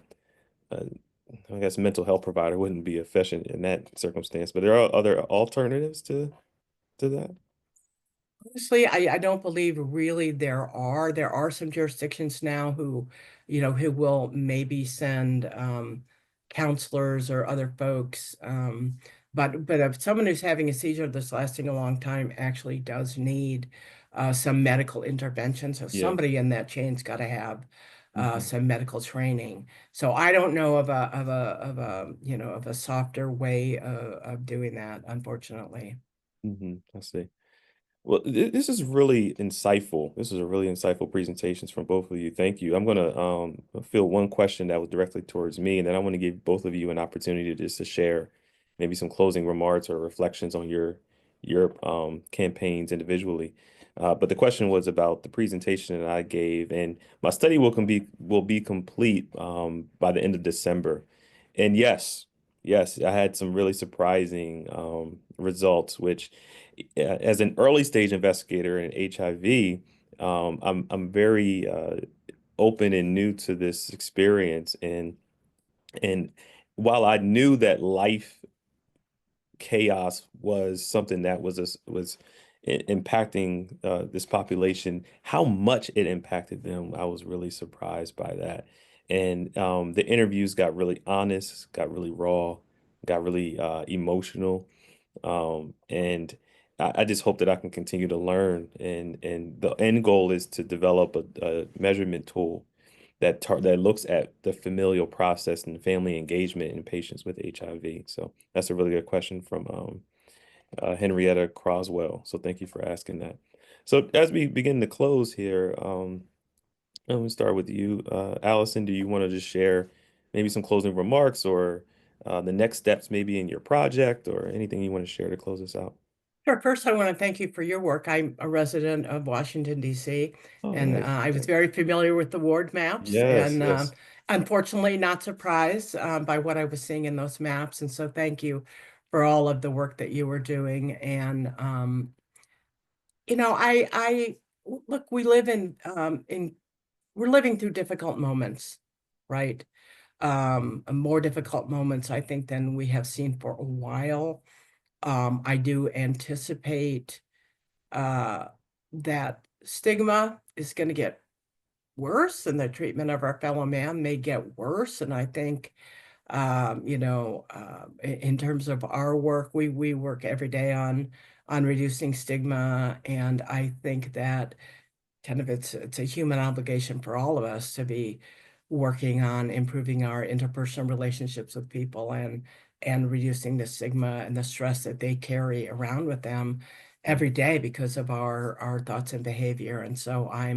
I guess mental health provider wouldn't be efficient in that circumstance, but there are other alternatives to that? Honestly, I don't believe really there are some jurisdictions now who, who will maybe send counselors or other folks. But if someone who's having a seizure that's lasting a long time actually does need some medical intervention, so Yeah. somebody in that chain's got to have Hmm. some medical training. So I don't know of a softer way of doing that, unfortunately. I see. Well, this is really insightful. This is a really insightful presentations from both of you. Thank you. I'm gonna field one question that was directly towards me, and then I want to give both of you an opportunity just to share maybe some closing remarks or reflections on your campaigns individually. But the question was about the presentation that I gave, and my study will be complete by the end of December. And yes, I had some really surprising results, which as an early stage investigator in HIV, I'm very open and new to this experience, and while I knew that life chaos was something that was impacting this population, how much it impacted them, I was really surprised by that. And the interviews got really honest, got really raw, got really emotional. And I just hope that I can continue to learn. And the end goal is to develop a measurement tool that looks at the familial process and family engagement in patients with HIV. So that's a really good question from Henrietta Croswell. So thank you for asking that. So as we begin to close here, I'm gonna start with you, Allison. Do you want to just share maybe some closing remarks or the next steps maybe in your project or anything you want to share to close us out? Sure. First, I want to thank you for your work. I'm a resident of Washington, D.C., Oh, and nice. I was Okay. very familiar with the ward maps, Yes, and yes. unfortunately not surprised by what I was seeing in those maps. And so thank you for all of the work that you were doing. And I look, we live in we're living through difficult moments, right? More difficult moments, I think, than we have seen for a while. I do anticipate uh, that stigma is going to get worse and the treatment of our fellow man may get worse. And I think, in terms of our work, we work every day on reducing stigma. And I think that kind of it's a human obligation for all of us to be working on improving our interpersonal relationships with people and reducing the stigma and the stress that they carry around with them every day because of our thoughts and behavior. And so I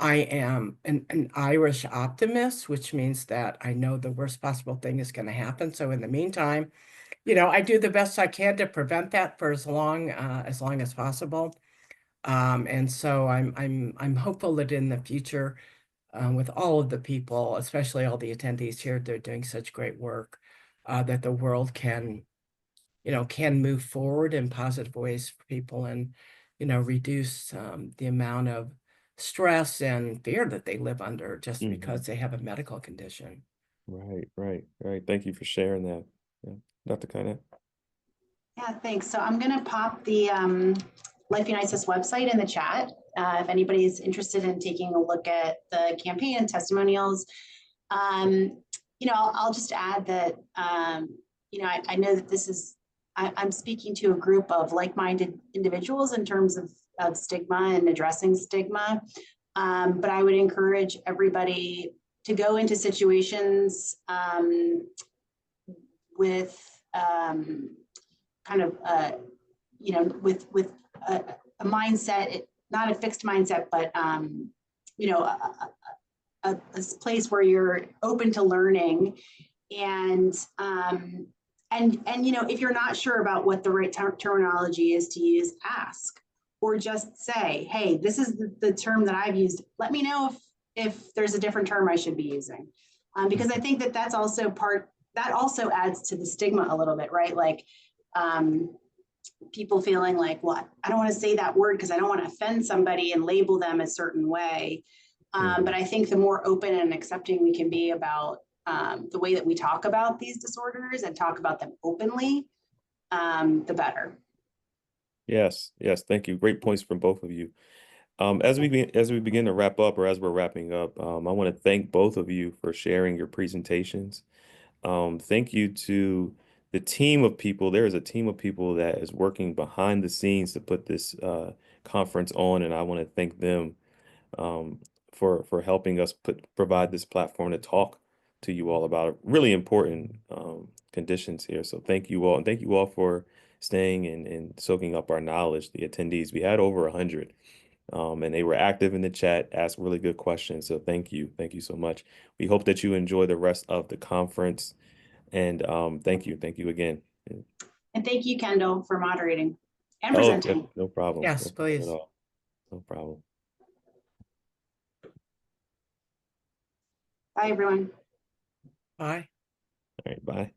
am an Irish optimist, which means that I know the worst possible thing is going to happen. So in the meantime, I do the best I can to prevent that for as long as possible. And so I'm hopeful that in the future, with all of the people, especially all the attendees here, they're doing such great work, that the world can move forward in positive ways for people and, reduce the amount of stress and fear that they live under just Hmm. because they have a medical condition. Right, right, right. Thank you for sharing that. Yeah. Dr. Kainet. Yeah, thanks. So I'm going to pop the Life Unites Us website in the chat. If anybody's interested in taking a look at the campaign and testimonials, I'll just add that, I know that this is I'm speaking to a group of like-minded individuals in terms of stigma and addressing stigma. But I would encourage everybody to go into situations with kind of, with a mindset, not a fixed mindset, but, a place where you're open to learning and, if you're not sure about what the right terminology is to use, ask, or just say, hey, this is the term that I've used. Let me know if there's a different term I should be using. Because I think that also adds to the stigma a little bit, right? Like, people feeling like, well, I don't want to say that word because I don't want to offend somebody and label them a certain way. But I think the more open and accepting we can be about the way that we talk about these disorders and talk about them openly, the better. Yes, yes, thank you. Great points from both of you. As we begin to wrap up, or as we're wrapping up, I want to thank both of you for sharing your presentations. Thank you to the team of people. There is a team of people that is working behind the scenes to put this conference on, and I want to thank them um, for helping us provide this platform to talk to you all about really important conditions here. So thank you all, and thank you all for staying and soaking up our knowledge. The attendees, we had over 100. And they were active in the chat, asked really good questions. So thank you. Thank you so much. We hope that you enjoy the rest of the conference. And thank you. Thank you again. And thank you, Kendall, for moderating and Oh, presenting. no problem. Yes, No problem at please. all. No problem. Bye, everyone. Bye. All right, bye.